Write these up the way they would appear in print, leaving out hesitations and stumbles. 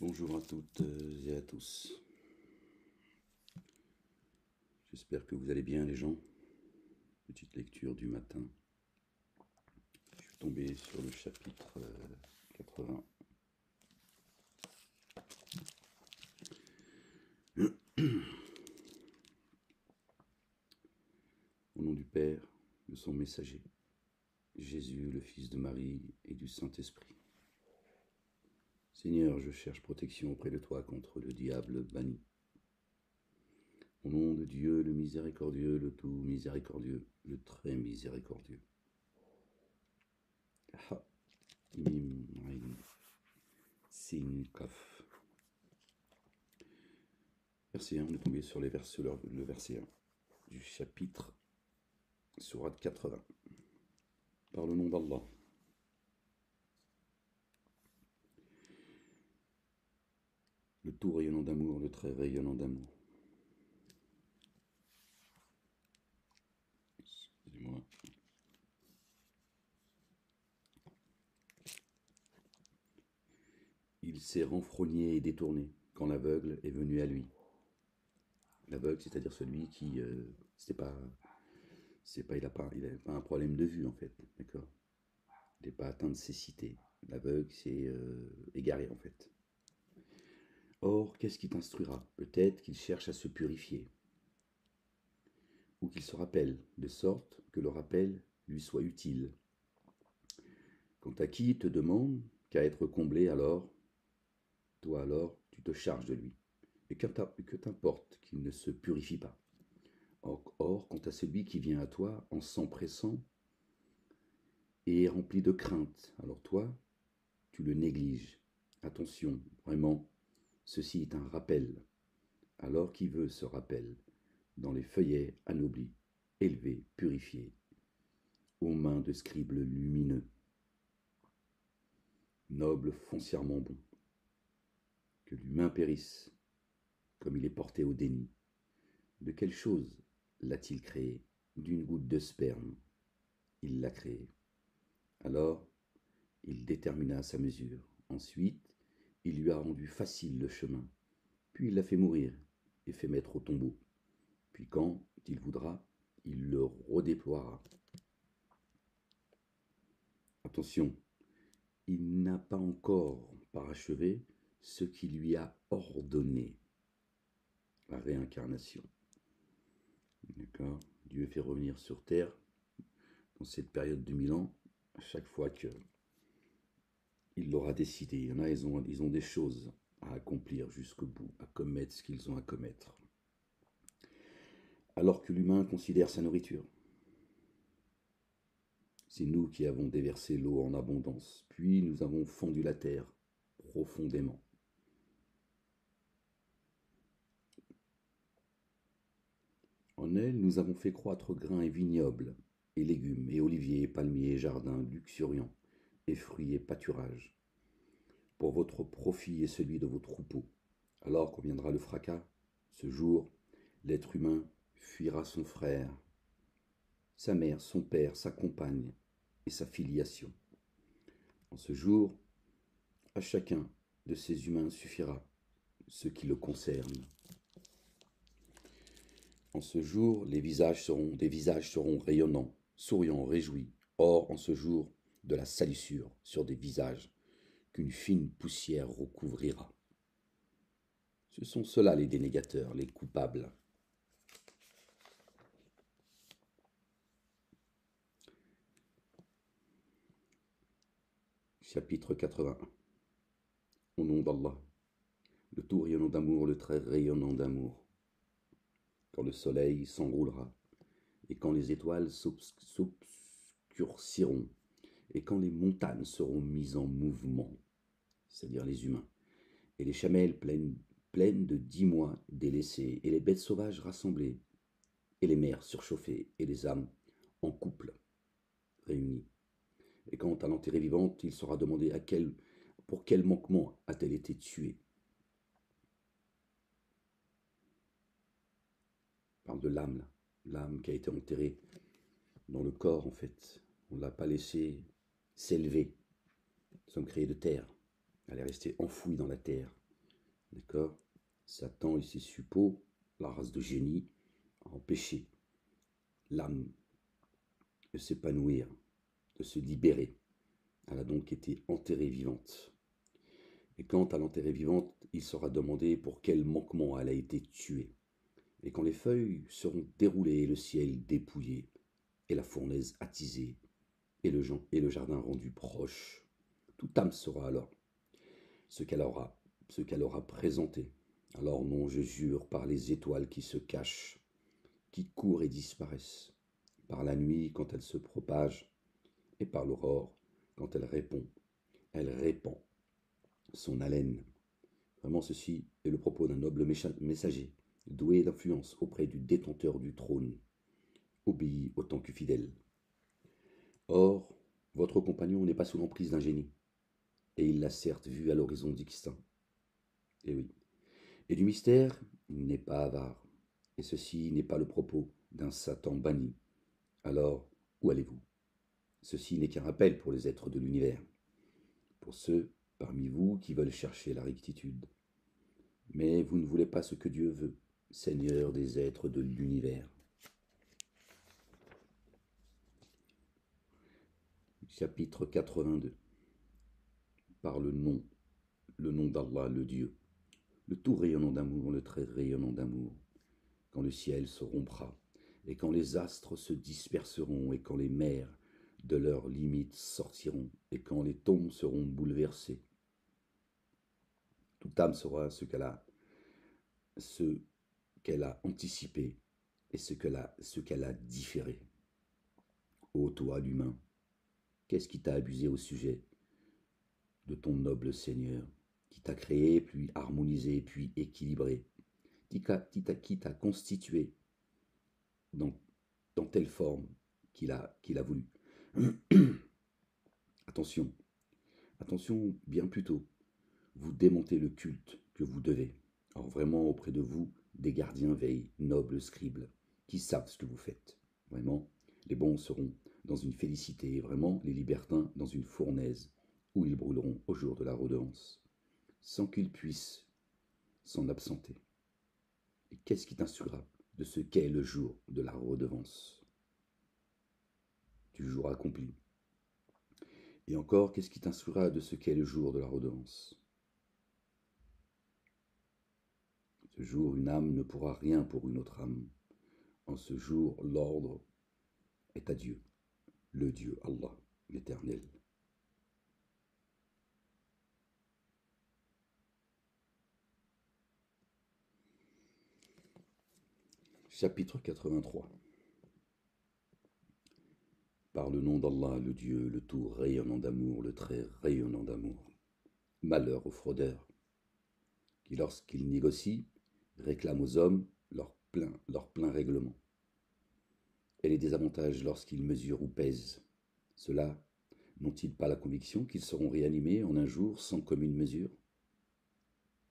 Bonjour à toutes et à tous. J'espère que vous allez bien les gens. Petite lecture du matin. Je suis tombé sur le chapitre 80. Au nom du Père, de son messager, Jésus, le Fils de Marie et du Saint-Esprit. Seigneur, je cherche protection auprès de toi contre le diable banni. Au nom de Dieu, le miséricordieux, le tout miséricordieux, le très miséricordieux. Ha, mim, aïn, sin, kaf. Verset 1, on est tombé sur le verset 1 du chapitre Sourate 80. Par le nom d'Allah. Le tout rayonnant d'amour, le très rayonnant d'amour. Excusez-moi. Il s'est renfrogné et détourné quand l'aveugle est venu à lui. L'aveugle, c'est-à-dire celui qui, il n'a pas un problème de vue en fait, d'accord. Il n'est pas atteint de cécité. L'aveugle, c'est égaré en fait. Or, qu'est-ce qui t'instruira? Peut-être qu'il cherche à se purifier, ou qu'il se rappelle, de sorte que le rappel lui soit utile. Quant à qui te demande qu'à être comblé, alors, toi alors, tu te charges de lui. Et que t'importe qu'il ne se purifie pas. Or, quant à celui qui vient à toi en s'empressant et est rempli de crainte, alors toi, tu le négliges. Attention, vraiment, ceci est un rappel. Alors qui veut ce rappel, dans les feuillets anoblis, élevés, purifiés, aux mains de scribes lumineux, noble foncièrement bon, que l'humain périsse, comme il est porté au déni. De quelle chose l'a-t-il créé? D'une goutte de sperme, il l'a créé. Alors, il détermina sa mesure. Ensuite, il lui a rendu facile le chemin. Puis il l'a fait mourir et fait mettre au tombeau. Puis quand il voudra, il le redéploiera. Attention, il n'a pas encore parachevé ce qui lui a ordonné, la réincarnation. D'accord? Dieu fait revenir sur terre, dans cette période de 1000 ans, à chaque fois que il l'aura décidé. Il y en a, ils ont des choses à accomplir jusqu'au bout, à commettre ce qu'ils ont à commettre. Alors que l'humain considère sa nourriture. C'est nous qui avons déversé l'eau en abondance, puis nous avons fendu la terre profondément. En elle, nous avons fait croître grains et vignobles, et légumes, et oliviers, et palmiers, et jardins, luxuriants, et fruits et pâturages, pour votre profit et celui de vos troupeaux. Alors quand viendra le fracas, ce jour, l'être humain fuira son frère, sa mère, son père, sa compagne et sa filiation. En ce jour, à chacun de ces humains suffira ce qui le concerne. En ce jour, des visages seront rayonnants, souriants, réjouis. Or, en ce jour, de la salissure sur des visages qu'une fine poussière recouvrira. Ce sont ceux-là les dénégateurs, les coupables. Chapitre 81. Au nom d'Allah, le tout rayonnant d'amour, le très rayonnant d'amour. Quand le soleil s'enroulera, et quand les étoiles s'obscurciront, et quand les montagnes seront mises en mouvement, c'est-à-dire les humains, et les chamelles pleines de 10 mois délaissées, et les bêtes sauvages rassemblées, et les mers surchauffées, et les âmes en couple réunies. Et quand à l'enterrée vivante, il sera demandé pour quel manquement a-t-elle été tuée. On parle de l'âme, là. L'âme qui a été enterrée dans le corps, en fait. On ne l'a pas laissée s'élever. Nous sommes créés de terre. Elle est restée enfouie dans la terre. D'accord? Satan et ses suppôts, la race de génie, a empêché l'âme de s'épanouir, de se libérer. Elle a donc été enterrée vivante. Et quand à l'enterrer vivante, il sera demandé pour quel manquement elle a été tuée. Et quand les feuilles seront déroulées et le ciel dépouillé, et la fournaise attisée, et le jardin rendu proche, toute âme saura alors ce qu'elle aura présenté. Alors non, je jure par les étoiles qui se cachent, qui courent et disparaissent, par la nuit quand elle se propage, et par l'aurore quand elle répand son haleine. Vraiment, ceci est le propos d'un noble messager, doué d'influence auprès du détenteur du trône, obéi autant que fidèle. Or, votre compagnon n'est pas sous l'emprise d'un génie, et il l'a certes vu à l'horizon distinct. Et oui. Et du mystère, il n'est pas avare, et ceci n'est pas le propos d'un Satan banni. Alors, où allez-vous? Ceci n'est qu'un rappel pour les êtres de l'univers, pour ceux parmi vous qui veulent chercher la rectitude. Mais vous ne voulez pas ce que Dieu veut, Seigneur des êtres de l'univers. Chapitre 82. Par le nom d'Allah, le Dieu, le tout rayonnant d'amour, le très rayonnant d'amour, quand le ciel se rompra, et quand les astres se disperseront, et quand les mers de leurs limites sortiront, et quand les tombes seront bouleversées. Toute âme saura ce qu'elle a anticipé et ce qu'elle a différé. Ô toi, l'humain, qu'est-ce qui t'a abusé au sujet de ton noble Seigneur, qui t'a créé, puis harmonisé, puis équilibré, qui t'a constitué dans telle forme qu'il a voulu. Attention, attention bien plus tôt, vous démontez le culte que vous devez. Or vraiment, auprès de vous, des gardiens veillent, nobles scribes, qui savent ce que vous faites. Vraiment, les bons seront dans une félicité, et vraiment, les libertins dans une fournaise, où ils brûleront au jour de la redevance, sans qu'ils puissent s'en absenter. Et qu'est-ce qui t'instruira de ce qu'est le jour de la redevance? Du jour accompli. Et encore, qu'est-ce qui t'instruira de ce qu'est le jour de la redevance? Ce jour, une âme ne pourra rien pour une autre âme. En ce jour, l'ordre est à Dieu, le Dieu Allah, l'Éternel. Chapitre 83. Par le nom d'Allah, le Dieu, le tout rayonnant d'amour, le très rayonnant d'amour. Malheur aux fraudeurs, qui lorsqu'ils négocient, réclament aux hommes leur plein règlement. Et les désavantages lorsqu'ils mesurent ou pèsent. Ceux-là n'ont-ils pas la conviction qu'ils seront réanimés en un jour sans commune mesure?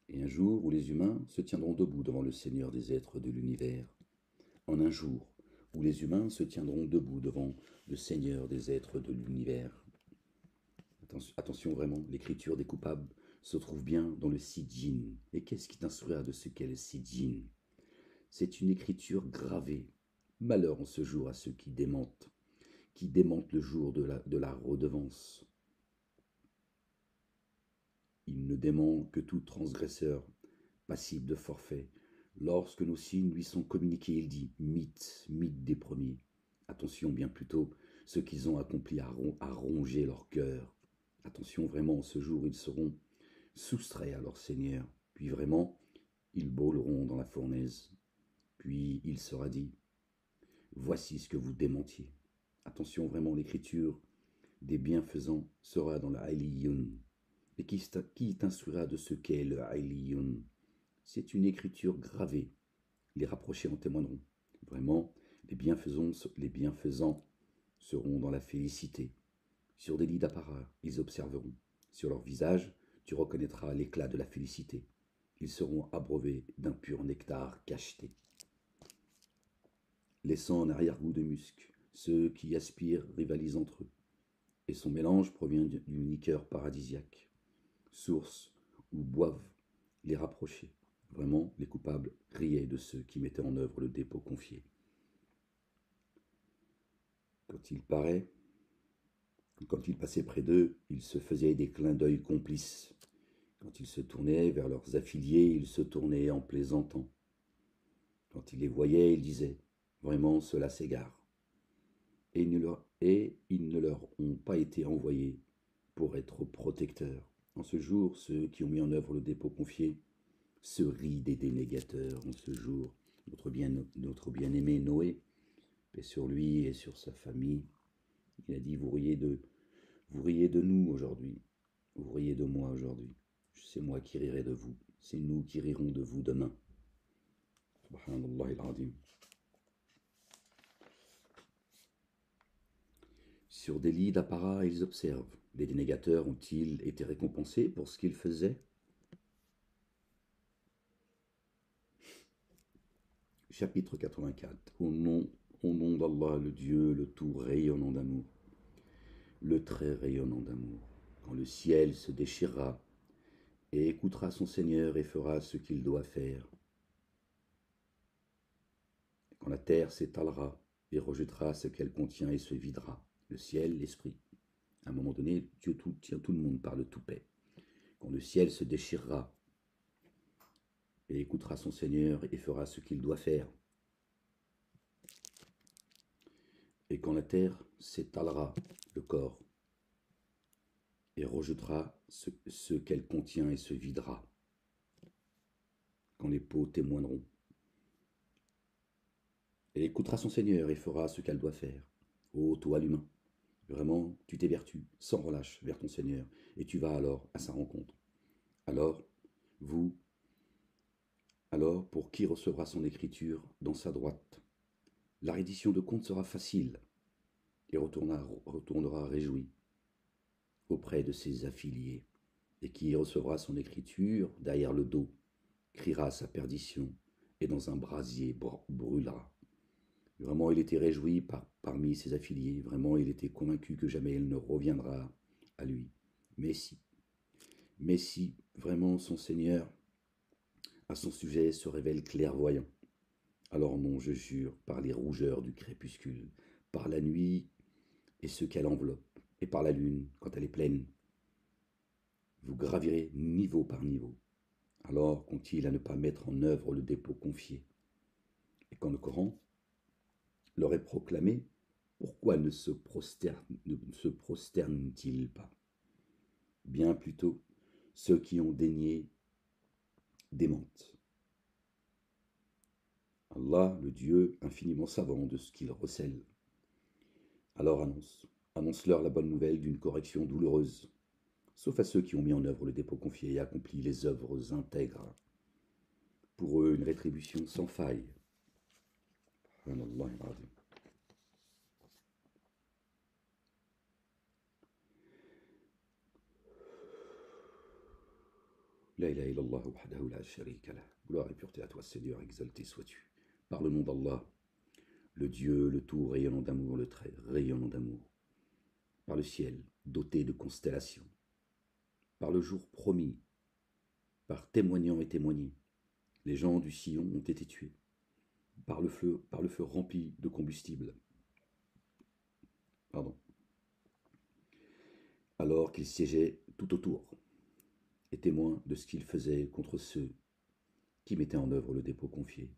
Et un jour où les humains se tiendront debout devant le Seigneur des êtres de l'univers. En un jour où les humains se tiendront debout devant le Seigneur des êtres de l'univers. Attention vraiment, l'écriture des coupables se trouve bien dans le Sijin. Et qu'est-ce qui t'instruira de ce qu'est le Sijin? C'est une écriture gravée. Malheur en ce jour à ceux qui démentent le jour de la redevance. Il ne dément que tout transgresseur, passible de forfait. Lorsque nos signes lui sont communiqués, il dit mythe des premiers. Attention, bien plutôt, ceux qu'ils ont accompli à ronger leur cœur. Attention, vraiment, en ce jour, ils seront soustraits à leur Seigneur. Puis vraiment, ils brûleront dans la fournaise. Puis il sera dit, voici ce que vous démentiez. Attention, vraiment, l'écriture des bienfaisants sera dans le Ailiyun. Et qui t'instruira de ce qu'est le Ailiyun? C'est une écriture gravée. Les rapprochés en témoigneront. Vraiment, les bienfaisants seront dans la félicité. Sur des lits d'apparat, ils observeront. Sur leur visage, tu reconnaîtras l'éclat de la félicité. Ils seront abreuvés d'un pur nectar cacheté. Laissant un arrière-goût de musc, ceux qui y aspirent rivalisent entre eux. Et son mélange provient d'une liqueur paradisiaque, source où boivent les rapprochait. Vraiment, les coupables riaient de ceux qui mettaient en œuvre le dépôt confié. Quand il passait près d'eux, ils se faisaient des clins d'œil complices. Quand ils se tournaient vers leurs affiliés, ils se tournaient en plaisantant. Quand ils les voyaient, ils disaient « Vraiment, cela s'égare ». Et ils ne leur ont pas été envoyés pour être protecteurs. En ce jour, ceux qui ont mis en œuvre le dépôt confié se rient des dénégateurs. En ce jour, notre bien-aimé Noé, paix sur lui et sur sa famille, il a dit « Vous riez de nous aujourd'hui, vous riez de moi aujourd'hui. C'est moi qui rirai de vous, c'est nous qui rirons de vous demain. » Subhanallah al-Azim. Sur des lits d'apparat, ils observent. Les dénégateurs ont-ils été récompensés pour ce qu'ils faisaient? Chapitre 84. Au nom d'Allah, le Dieu, le tout rayonnant d'amour, le très rayonnant d'amour. Quand le ciel se déchirera et écoutera son Seigneur et fera ce qu'il doit faire. Quand la terre s'étalera et rejettera ce qu'elle contient et se videra. Le ciel, l'esprit. À un moment donné, Dieu tient tout le monde par le toupet. Quand le ciel se déchirera et écoutera son Seigneur et fera ce qu'il doit faire. Et quand la terre s'étalera, le corps, et rejettera ce qu'elle contient et se videra. Quand les peaux témoigneront. Elle écoutera son Seigneur et fera ce qu'elle doit faire. Ô toi l'humain, vraiment, tu t'évertues sans relâche vers ton Seigneur, et tu vas alors à sa rencontre. Alors, pour qui recevra son écriture dans sa droite, la reddition de compte sera facile, et retournera réjoui auprès de ses affiliés, et qui recevra son écriture derrière le dos, criera sa perdition, et dans un brasier brûlera. Vraiment, il était réjoui parmi ses affiliés. Vraiment, il était convaincu que jamais elle ne reviendra à lui. Mais si vraiment son Seigneur, à son sujet, se révèle clairvoyant, alors non, je jure, par les rougeurs du crépuscule, par la nuit et ce qu'elle enveloppe, et par la lune, quand elle est pleine, vous gravirez niveau par niveau. Alors qu'ont-ils à ne pas mettre en œuvre le dépôt confié? Et quand le Coran leur est proclamé, pourquoi ne se prosternent-ils pas? Bien plutôt, ceux qui ont daigné démentent. Allah, le Dieu infiniment savant de ce qu'il recèle. Alors annonce-leur la bonne nouvelle d'une correction douloureuse, sauf à ceux qui ont mis en œuvre le dépôt confié et accompli les œuvres intègres. Pour eux, une rétribution sans faille. La ilaha illallah wahdahu la sharika lah. Gloire et pureté à toi, Seigneur, exalté sois-tu. Par le nom d'Allah, le Dieu, le tout rayonnant d'amour, le très rayonnant d'amour. Par le ciel, doté de constellations. Par le jour promis, par témoignant et témoigné, les gens du Sillon ont été tués. Par le feu rempli de combustible. Alors qu'ils siégeaient tout autour, et témoins de ce qu'ils faisaient contre ceux qui mettaient en œuvre le dépôt confié.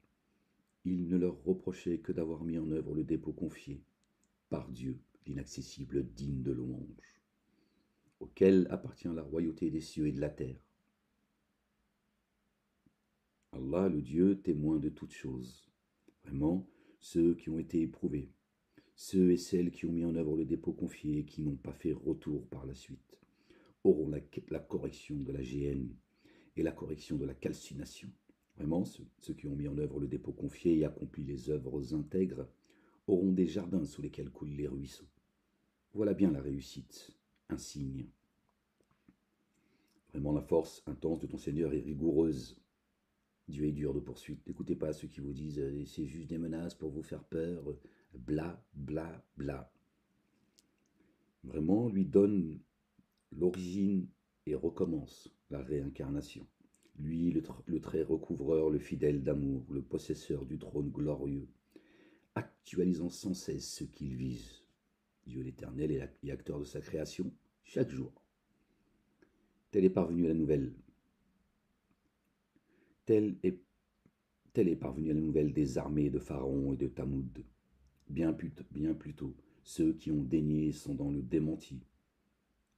Il ne leur reprochait que d'avoir mis en œuvre le dépôt confié par Dieu, l'inaccessible, digne de louange, auquel appartient la royauté des cieux et de la terre. Allah, le Dieu, témoin de toutes choses. Vraiment, ceux qui ont été éprouvés, ceux et celles qui ont mis en œuvre le dépôt confié et qui n'ont pas fait retour par la suite, auront la correction de la géhenne et la correction de la calcination. Vraiment, ceux qui ont mis en œuvre le dépôt confié et accompli les œuvres intègres auront des jardins sous lesquels coulent les ruisseaux. Voilà bien la réussite, un signe. Vraiment, la force intense de ton Seigneur est rigoureuse. Dieu est dur de poursuite. N'écoutez pas ceux qui vous disent c'est juste des menaces pour vous faire peur, bla, bla, bla. Vraiment, lui donne l'origine et recommence la réincarnation. Lui, le très recouvreur, le fidèle d'amour, le possesseur du trône glorieux, actualisant sans cesse ce qu'il vise. Dieu l'Éternel est acteur de sa création chaque jour. Telle est parvenue la nouvelle. Telle est, telle est parvenue la nouvelle des armées de Pharaon et de Tamoud. Bien plus tôt, ceux qui ont daigné sont dans le démenti,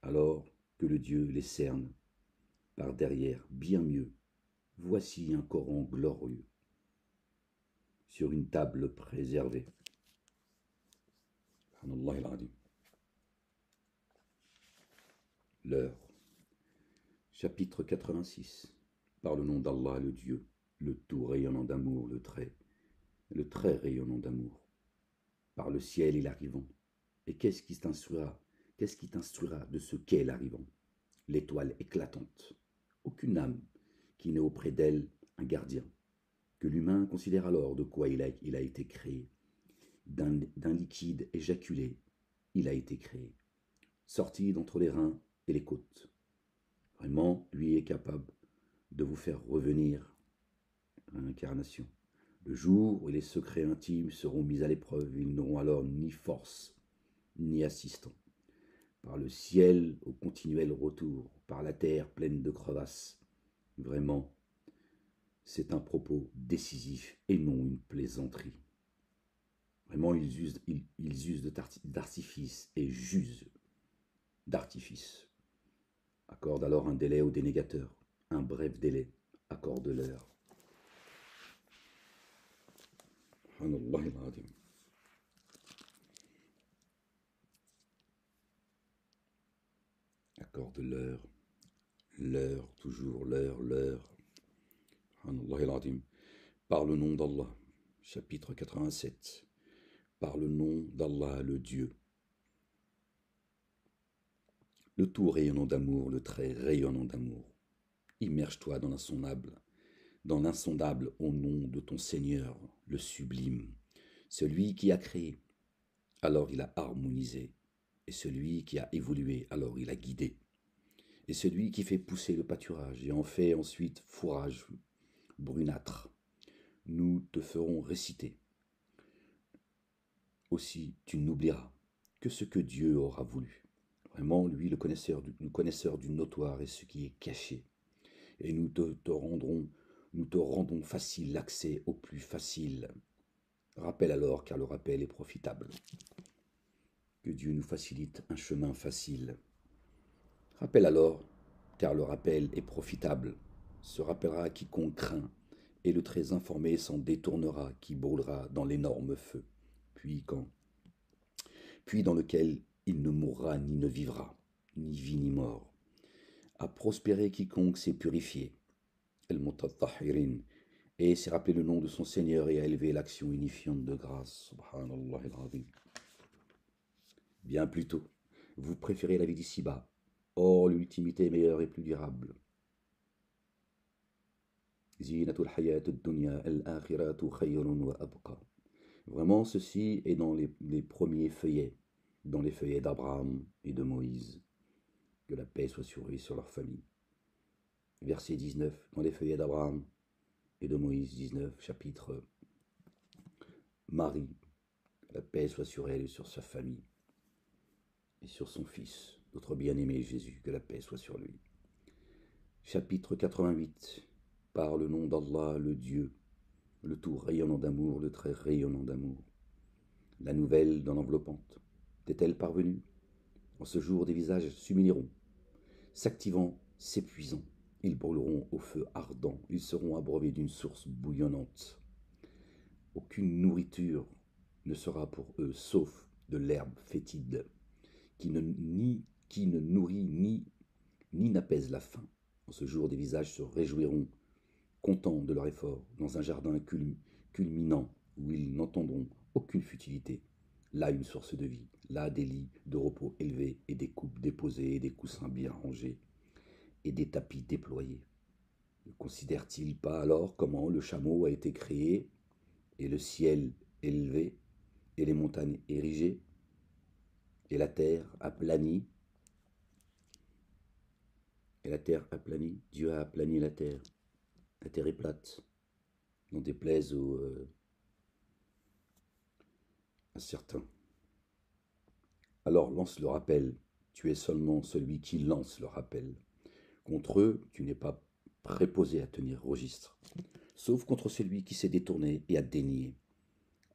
alors que le Dieu les cerne par derrière, bien mieux. Voici un Coran glorieux sur une table préservée. L'heure. Chapitre 86. Par le nom d'Allah, le Dieu, le tout rayonnant d'amour, le très rayonnant d'amour. Par le ciel et l'arrivant. Et qu'est-ce qui t'instruira de ce qu'est l'arrivant? L'étoile éclatante. Aucune âme qui n'ait auprès d'elle un gardien. Que l'humain considère alors de quoi il a été créé. D'un liquide éjaculé, il a été créé. Sorti d'entre les reins et les côtes. Vraiment, lui est capable de vous faire revenir à l'incarnation. Le jour où les secrets intimes seront mis à l'épreuve, ils n'auront alors ni force, ni assistant. Par le ciel au continuel retour, par la terre pleine de crevasses. Vraiment, c'est un propos décisif et non une plaisanterie. Vraiment, ils usent d'artifice et jusent d'artifice. Accorde alors un délai au dénégateur, un bref délai, accorde l'heure. Accorde l'heure, toujours l'heure. Par le nom d'Allah, chapitre 87. Par le nom d'Allah, le Dieu, le tout rayonnant d'amour, le très rayonnant d'amour. Immerge-toi dans l'insondable au nom de ton Seigneur, le sublime, celui qui a créé, alors il a harmonisé, et celui qui a évolué, alors il a guidé, et celui qui fait pousser le pâturage et en fait ensuite fourrage brunâtre. Nous te ferons réciter. Aussi, tu n'oublieras que ce que Dieu aura voulu. Vraiment, lui, le connaisseur du notoire et ce qui est caché. Et nous te rendons facile l'accès au plus facile. Rappelle alors, car le rappel est profitable. Que Dieu nous facilite un chemin facile. Rappelle alors, car le rappel est profitable. Se rappellera quiconque craint, et le très informé s'en détournera, qui brûlera dans l'énorme feu. Puis dans lequel il ne mourra ni ne vivra, ni vie ni mort. A prospéré quiconque s'est purifié. El-Mutattahirin, et s'est rappelé le nom de son Seigneur et a élevé l'action unifiante de grâce. Subhanallah al-Azim. Bien plus tôt, vous préférez la vie d'ici-bas. Or, l'ultimité est meilleure et plus durable. Zinatul hayat ad-dunya al-akhiratu khayrun wa abqa. Vraiment, ceci est dans les premiers feuillets, dans les feuillets d'Abraham et de Moïse. Que la paix soit sur eux et sur leur famille. Verset 19, dans les feuillets d'Abraham et de Moïse 19, chapitre Marie, que la paix soit sur elle et sur sa famille, et sur son fils, notre bien-aimé Jésus, que la paix soit sur lui. Chapitre 88, par le nom d'Allah, le Dieu, le tout rayonnant d'amour, le très rayonnant d'amour. La nouvelle dans l'enveloppante, t'est-elle parvenue? En ce jour, des visages s'humilieront, s'activant, s'épuisant. Ils brûleront au feu ardent, ils seront abreuvés d'une source bouillonnante. Aucune nourriture ne sera pour eux, sauf de l'herbe fétide, qui ne nourrit ni n'apaise la faim. En ce jour, des visages se réjouiront, contents de leur effort, dans un jardin culminant, où ils n'entendront aucune futilité. Là, une source de vie, là, des lits de repos élevés, et des coupes déposées, et des coussins bien rangés, et des tapis déployés. Ne considère-t-il pas alors comment le chameau a été créé, et le ciel élevé, et les montagnes érigées, et la terre aplanie? Et la terre aplanie, Dieu a aplani la terre, La terre est plate, n'en déplaise à certains. Alors lance le rappel, tu es seulement celui qui lance le rappel. Contre eux, tu n'es pas préposé à tenir registre, sauf contre celui qui s'est détourné et a dénié.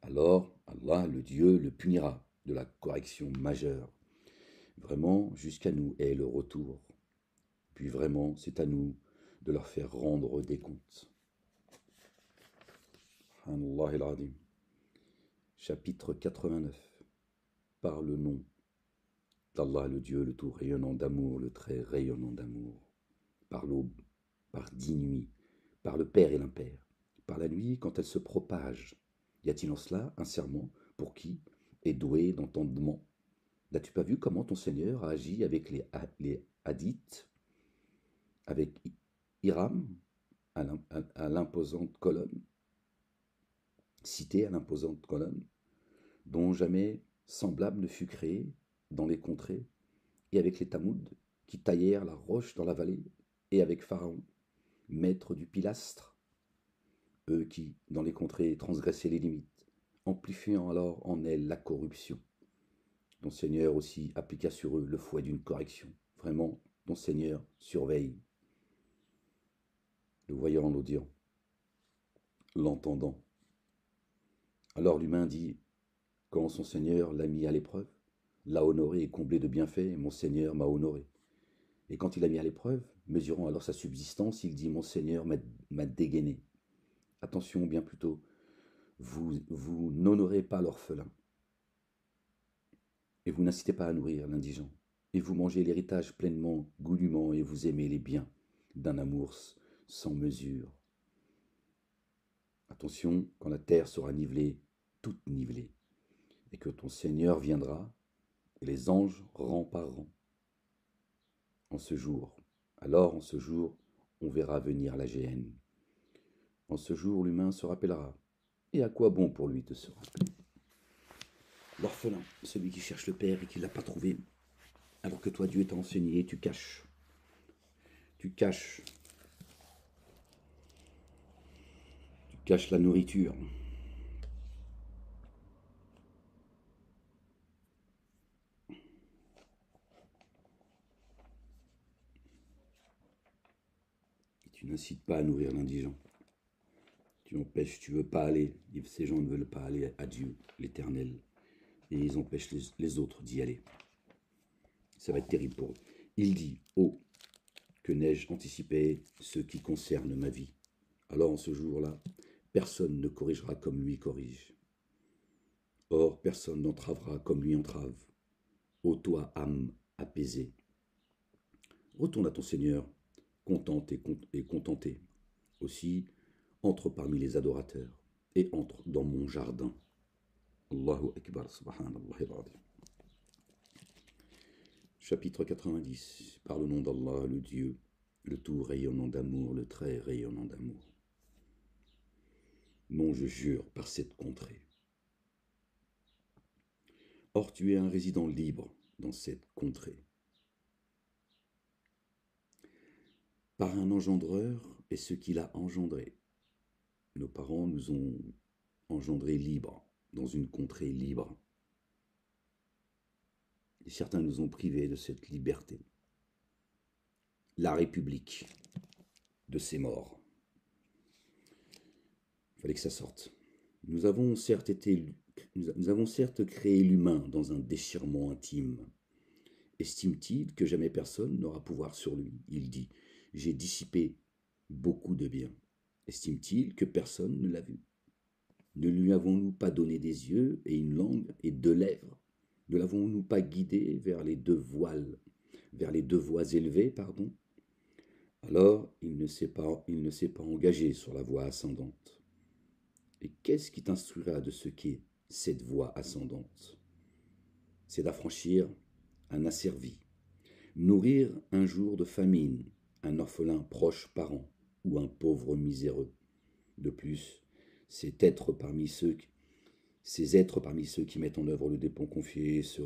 Alors Allah, le Dieu, le punira de la correction majeure. Vraiment, jusqu'à nous est le retour. Puis vraiment, c'est à nous de leur faire rendre des comptes. Subhanallah al-Azim. Chapitre 89. Par le nom d'Allah, le Dieu, le tout rayonnant d'amour, le très rayonnant d'amour. Par l'aube, par 10 nuits, par le Père et l'Impère, par la nuit quand elle se propage. Y a-t-il en cela un serment pour qui est doué d'entendement? N'as-tu pas vu comment ton Seigneur a agi avec les Hadithes, avec Hiram, à l'imposante colonne, cité à l'imposante colonne, dont jamais semblable ne fut créé dans les contrées, et avec les Tamouds qui taillèrent la roche dans la vallée, et avec Pharaon, maître du pilastre, eux qui, dans les contrées, transgressaient les limites, amplifiant alors en elles la corruption. Ton Seigneur aussi appliqua sur eux le fouet d'une correction. Vraiment, ton Seigneur surveille. Le voyant, l'audient, l'entendant. Alors l'humain dit, quand son Seigneur l'a mis à l'épreuve, l'a honoré et comblé de bienfaits, mon Seigneur m'a honoré. Et quand il l'a mis à l'épreuve, mesurant alors sa subsistance, il dit, mon Seigneur m'a dégainé. Attention, bien plutôt, vous n'honorez pas l'orphelin, et vous n'incitez pas à nourrir l'indigent, et vous mangez l'héritage pleinement, goulûment, et vous aimez les biens d'un amour sans mesure. Attention, quand la terre sera nivelée, toute nivelée, et que ton Seigneur viendra, et les anges rang par rang. En ce jour, alors en ce jour, on verra venir la géhenne. En ce jour, l'humain se rappellera. Et à quoi bon pour lui de se rappeler? L'orphelin, celui qui cherche le père et qui ne l'a pas trouvé, alors que toi, Dieu t'a enseigné, tu caches. Tu caches la nourriture. Et tu n'incites pas à nourrir l'indigent. Tu empêches, tu ne veux pas aller. Ces gens ne veulent pas aller à Dieu, l'Éternel. Et ils empêchent les autres d'y aller. Ça va être terrible pour eux. Il dit, oh, que n'ai-je anticipé ce qui concerne ma vie. Alors en ce jour-là, personne ne corrigera comme lui corrige. Or, personne n'entravera comme lui entrave. Ô toi, âme apaisée, retourne à ton Seigneur, contente et contentée. Aussi, entre parmi les adorateurs et entre dans mon jardin. Allahu Akbar, subhanallah al-azim. Chapitre 90. Par le nom d'Allah, le Dieu, le tout rayonnant d'amour, le très rayonnant d'amour. Non, je jure par cette contrée. Or, tu es un résident libre dans cette contrée. Par un engendreur et ce qu'il a engendré. Nos parents nous ont engendrés libres, dans une contrée libre. Et certains nous ont privés de cette liberté. La République de ces morts. Il fallait que ça sorte. Nous avons certes créé l'humain dans un déchirement intime. Estime-t-il que jamais personne n'aura pouvoir sur lui? Il dit, j'ai dissipé beaucoup de biens. Estime-t-il que personne ne l'a vu? Ne lui avons-nous pas donné des yeux et une langue et 2 lèvres? Ne l'avons-nous pas guidé vers les deux voies élevées, pardon? Alors il ne s'est pas engagé sur la voie ascendante. Et qu'est-ce qui t'instruira de ce qu'est cette voie ascendante? C'est d'affranchir un asservi, nourrir un jour de famine un orphelin proche parent ou un pauvre miséreux. De plus, ces êtres parmi ceux qui mettent en œuvre le dépôt confié se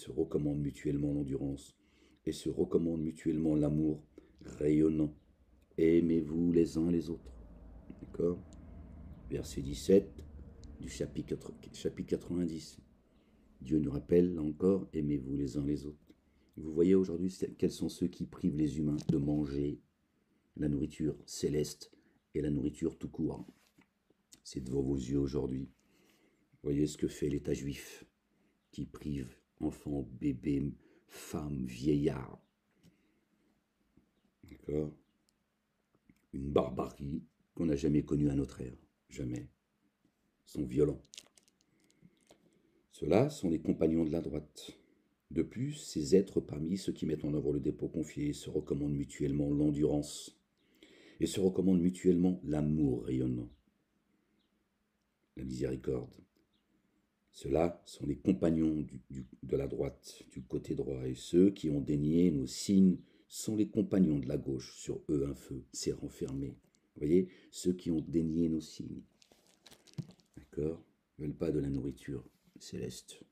recommandent mutuellement l'endurance et se recommandent mutuellement l'amour rayonnant. Aimez-vous les uns les autres. D'accord? Verset 17 du chapitre 90. Dieu nous rappelle, là encore, aimez-vous les uns les autres. Vous voyez aujourd'hui quels sont ceux qui privent les humains de manger la nourriture céleste et la nourriture tout court. C'est devant vos yeux aujourd'hui. Voyez ce que fait l'État juif, qui prive enfants, bébés, femmes, vieillards. D'accord? Une barbarie qu'on n'a jamais connue à notre ère. Jamais. Ils sont violents. Ceux-là sont les compagnons de la droite. De plus, ces êtres parmi ceux qui mettent en œuvre le dépôt confié se recommandent mutuellement l'endurance et se recommandent mutuellement l'amour rayonnant, la miséricorde. Ceux-là sont les compagnons de la droite, du côté droit, et ceux qui ont dénié nos signes sont les compagnons de la gauche. Sur eux un feu s'est renfermé. Vous voyez, ceux qui ont dénié nos signes, d'accord, ne veulent pas de la nourriture céleste.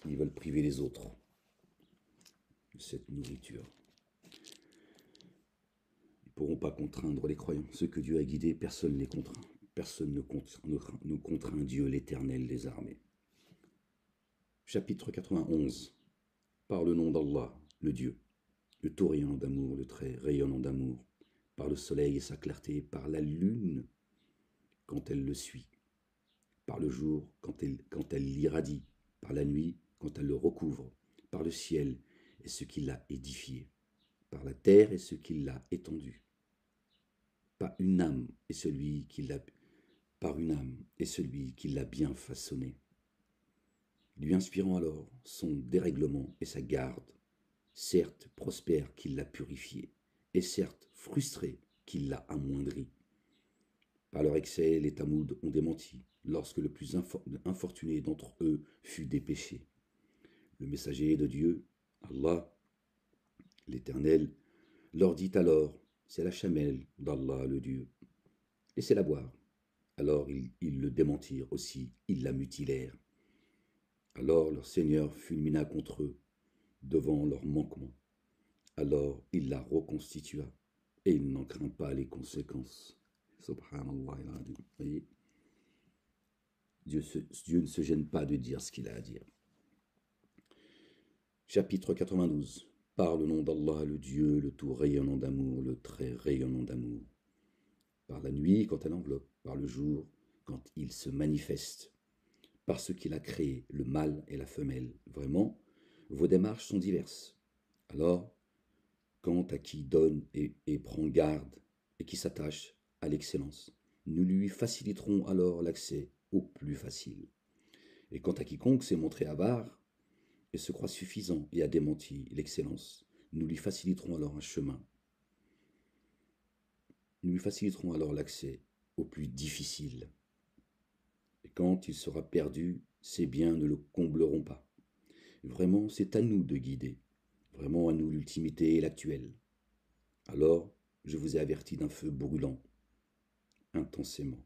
Ils veulent priver les autres de cette nourriture. Ils ne pourront pas contraindre les croyants. Ceux que Dieu a guidés, personne ne les contraint. Personne ne contraint Dieu, l'Éternel des armées. Chapitre 91. Par le nom d'Allah, le Dieu, le tout rayonnant d'amour, le très rayonnant d'amour, par le soleil et sa clarté, par la lune quand elle le suit, par le jour quand elle l'irradie, par la nuit quand elle le recouvre, par le ciel et ce qui l'a édifié, par la terre et ce qui l'a étendu, par une âme et celui qui l'a bien façonné, lui inspirant alors son dérèglement et sa garde, certes prospère qu'il l'a purifié, et certes frustré qu'il l'a amoindri. Par leur excès, les Tamouds ont démenti, lorsque le plus infortuné d'entre eux fut dépêché. Le messager de Dieu, Allah, l'Éternel, leur dit alors, c'est la chamelle d'Allah le Dieu, laissez-la boire. Alors ils le démentirent aussi, ils la mutilèrent. Alors leur Seigneur fulmina contre eux, devant leur manquement. Alors il la reconstitua, et il n'en craint pas les conséquences. Subhanallah, vous voyez, Dieu ne se gêne pas de dire ce qu'il a à dire. Chapitre 92. Par le nom d'Allah, le Dieu, le tout rayonnant d'amour, le très rayonnant d'amour. Par la nuit, quand elle enveloppe, par le jour, quand il se manifeste. Par ce qu'il a créé, le mâle et la femelle. Vraiment, vos démarches sont diverses. Alors, quant à qui donne et prend garde, et qui s'attache à l'excellence, nous lui faciliterons alors l'accès au plus facile. Et quant à quiconque s'est montré avare, et se croit suffisant et a démenti l'excellence, nous lui faciliterons alors un chemin. Nous lui faciliterons alors l'accès au plus difficile. Et quand il sera perdu, ses biens ne le combleront pas. Vraiment, c'est à nous de guider. Vraiment à nous l'ultimité et l'actuel. Alors, je vous ai averti d'un feu brûlant, intensément.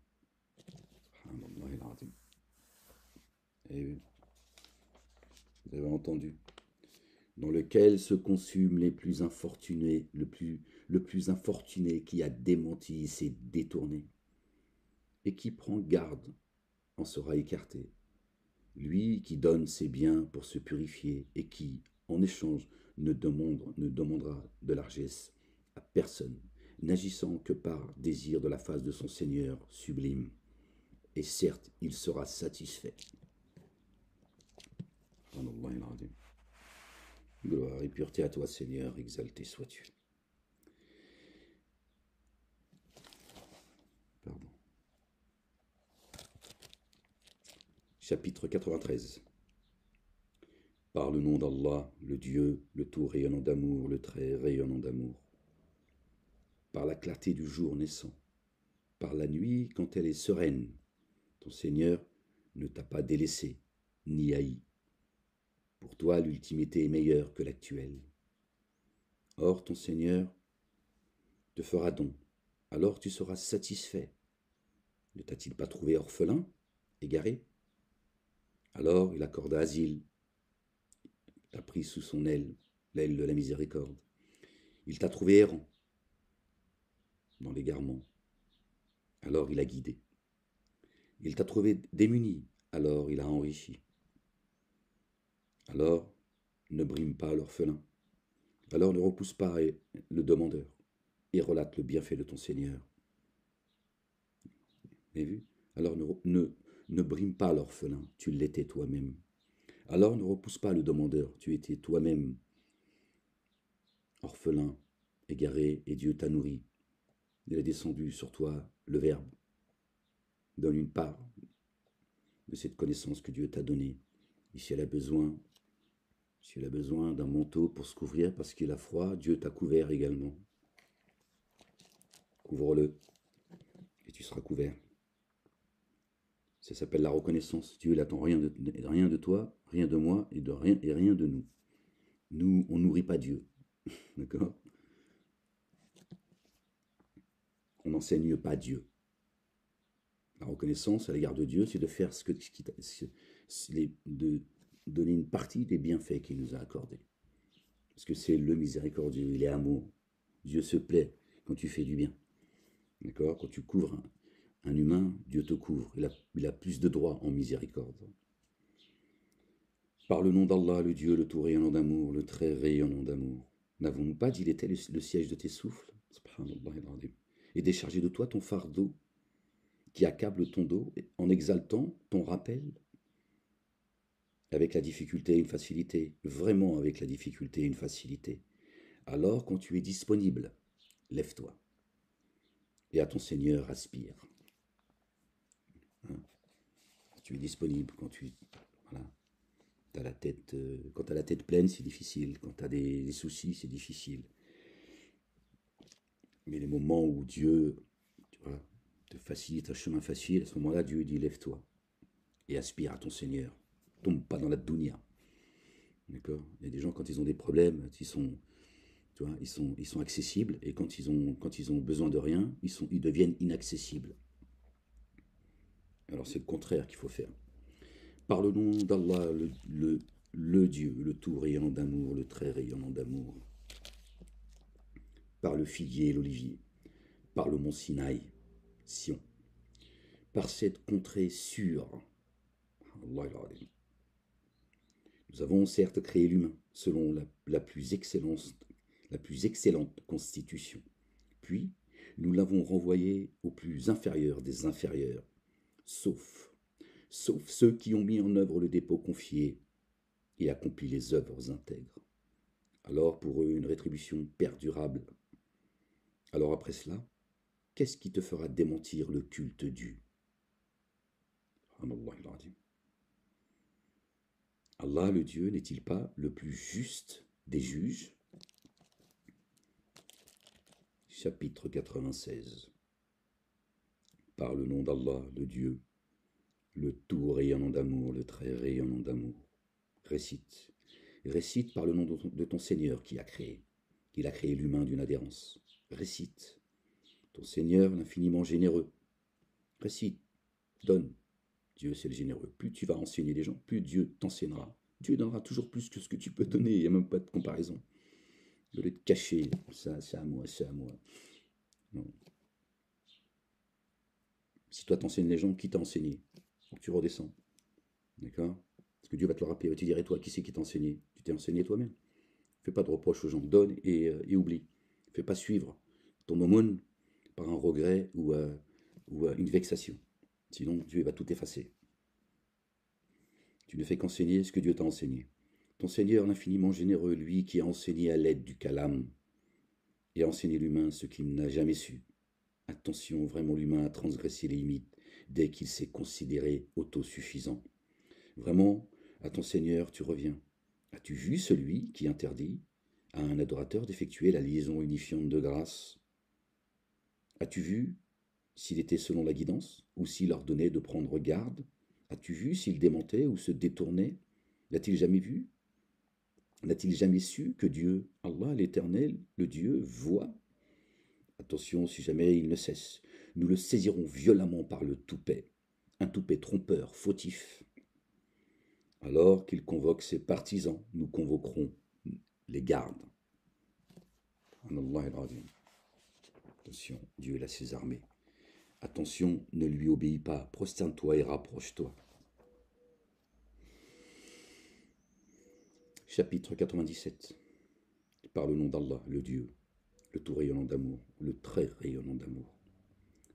Et vous avez entendu, dans lequel se consument les plus infortunés, le plus infortuné qui a démenti et s'est détourné, et qui prend garde en sera écarté. Lui qui donne ses biens pour se purifier et qui, en échange, ne demandera de largesse à personne, n'agissant que par désir de la face de son Seigneur sublime. Et certes, il sera satisfait. Gloire et pureté à toi, Seigneur, exalté sois-tu. Pardon. Chapitre 93. Par le nom d'Allah, le Dieu, le tout rayonnant d'amour, le très rayonnant d'amour. Par la clarté du jour naissant, par la nuit quand elle est sereine, ton Seigneur ne t'a pas délaissé, ni haï. Pour toi, l'ultimité est meilleure que l'actuelle. Or, ton Seigneur te fera don, alors tu seras satisfait. Ne t'a-t-il pas trouvé orphelin, égaré? Alors il accorda asile, t'a pris sous son aile, l'aile de la miséricorde. Il t'a trouvé errant dans l'égarement, alors il a guidé. Il t'a trouvé démuni, alors il a enrichi. Alors, ne brime pas l'orphelin. Alors ne repousse pas le demandeur et relate le bienfait de ton Seigneur. Vous avez vu? Alors ne brime pas l'orphelin, tu l'étais toi-même. Alors ne repousse pas le demandeur, tu étais toi-même orphelin, égaré, et Dieu t'a nourri. Il a descendu sur toi le Verbe. Donne une part de cette connaissance que Dieu t'a donnée. Et si elle a besoin d'un manteau pour se couvrir parce qu'il a froid, Dieu t'a couvert également. Couvre-le et tu seras couvert. Ça s'appelle la reconnaissance. Dieu n'attend rien de toi, rien de moi et rien de nous. Nous, on nourrit pas Dieu. D'accord? On n'enseigne pas Dieu. La reconnaissance à l'égard de Dieu, c'est de faire de donner une partie des bienfaits qu'il nous a accordés. Parce que c'est le miséricordieux, il est amour. Dieu se plaît quand tu fais du bien. D'accord? Quand tu couvres un humain, Dieu te couvre. Il a plus de droits en miséricorde. Par le nom d'Allah, le Dieu, le tout rayonnant d'amour, le très rayonnant d'amour. N'avons-nous pas dit il était le siège de tes souffles? Et décharger de toi ton fardeau qui accable ton dos en exaltant ton rappel avec la difficulté et une facilité, vraiment avec la difficulté et une facilité. Alors, quand tu es disponible, lève-toi et à ton Seigneur aspire. Hein? Quand tu es disponible, quand tu as la tête, quand tu as la tête pleine, c'est difficile. Quand tu as des soucis, c'est difficile. Mais les moments où Dieu te facilite un chemin facile, à ce moment-là, Dieu dit lève-toi et aspire à ton Seigneur. Tombe pas dans la dounia. D'accord? Il y a des gens, quand ils ont des problèmes, ils sont accessibles, et quand ils ont besoin de rien, ils deviennent inaccessibles. Alors c'est le contraire qu'il faut faire. Par le nom d'Allah, le Dieu, le tout rayonnant d'amour, le très rayonnant d'amour. Par le figuier et l'olivier. Par le mont Sinaï, Sion. Par cette contrée sûre. Allah. Nous avons certes créé l'humain selon la plus excellente constitution. Puis, nous l'avons renvoyé au plus inférieur des inférieurs, sauf ceux qui ont mis en œuvre le dépôt confié et accompli les œuvres intègres. Alors pour eux une rétribution perdurable. Alors après cela, qu'est-ce qui te fera démentir le culte dû? Allah le Dieu n'est-il pas le plus juste des juges? Chapitre 96. Par le nom d'Allah, le Dieu, le tout rayonnant d'amour, le très rayonnant d'amour. Récite par le nom de ton Seigneur qui a créé. Il a créé l'humain d'une adhérence. Récite, ton Seigneur l'infiniment généreux. Récite, donne. Dieu c'est le généreux. Plus tu vas enseigner les gens, plus Dieu t'enseignera. Dieu donnera toujours plus que ce que tu peux donner, il n'y a même pas de comparaison. De te cacher, ça c'est à moi, c'est à moi. Non. Si toi t'enseignes les gens, qui t'a enseigné? Donc tu redescends. D'accord? Parce que Dieu va te le rappeler, va te dire, et toi, qui c'est qui t'a enseigné? Tu t'es enseigné toi-même. Fais pas de reproches aux gens, donne et oublie. Fais pas suivre ton aumône par un regret ou une vexation. Sinon, Dieu va tout effacer. Tu ne fais qu'enseigner ce que Dieu t'a enseigné. Ton Seigneur l'infiniment généreux, lui qui a enseigné à l'aide du calame et a enseigné l'humain ce qu'il n'a jamais su. Attention, vraiment l'humain a transgressé les limites dès qu'il s'est considéré autosuffisant. Vraiment, à ton Seigneur tu reviens. As-tu vu celui qui interdit à un adorateur d'effectuer la liaison unifiante de grâce? As-tu vu s'il était selon la guidance, ou s'il ordonnait de prendre garde? As-tu vu s'il démentait ou se détournait? L'a-t-il jamais vu? N'a-t-il jamais su que Dieu, Allah l'Éternel, le Dieu, voit? Attention, si jamais il ne cesse, nous le saisirons violemment par le toupet, un toupet trompeur, fautif. Alors qu'il convoque ses partisans, nous convoquerons les gardes. Allah al-Azim. Attention, Dieu a ses armées. Attention, ne lui obéis pas, prosterne-toi et rapproche-toi. Chapitre 97. Par le nom d'Allah, le Dieu, le tout rayonnant d'amour, le très rayonnant d'amour.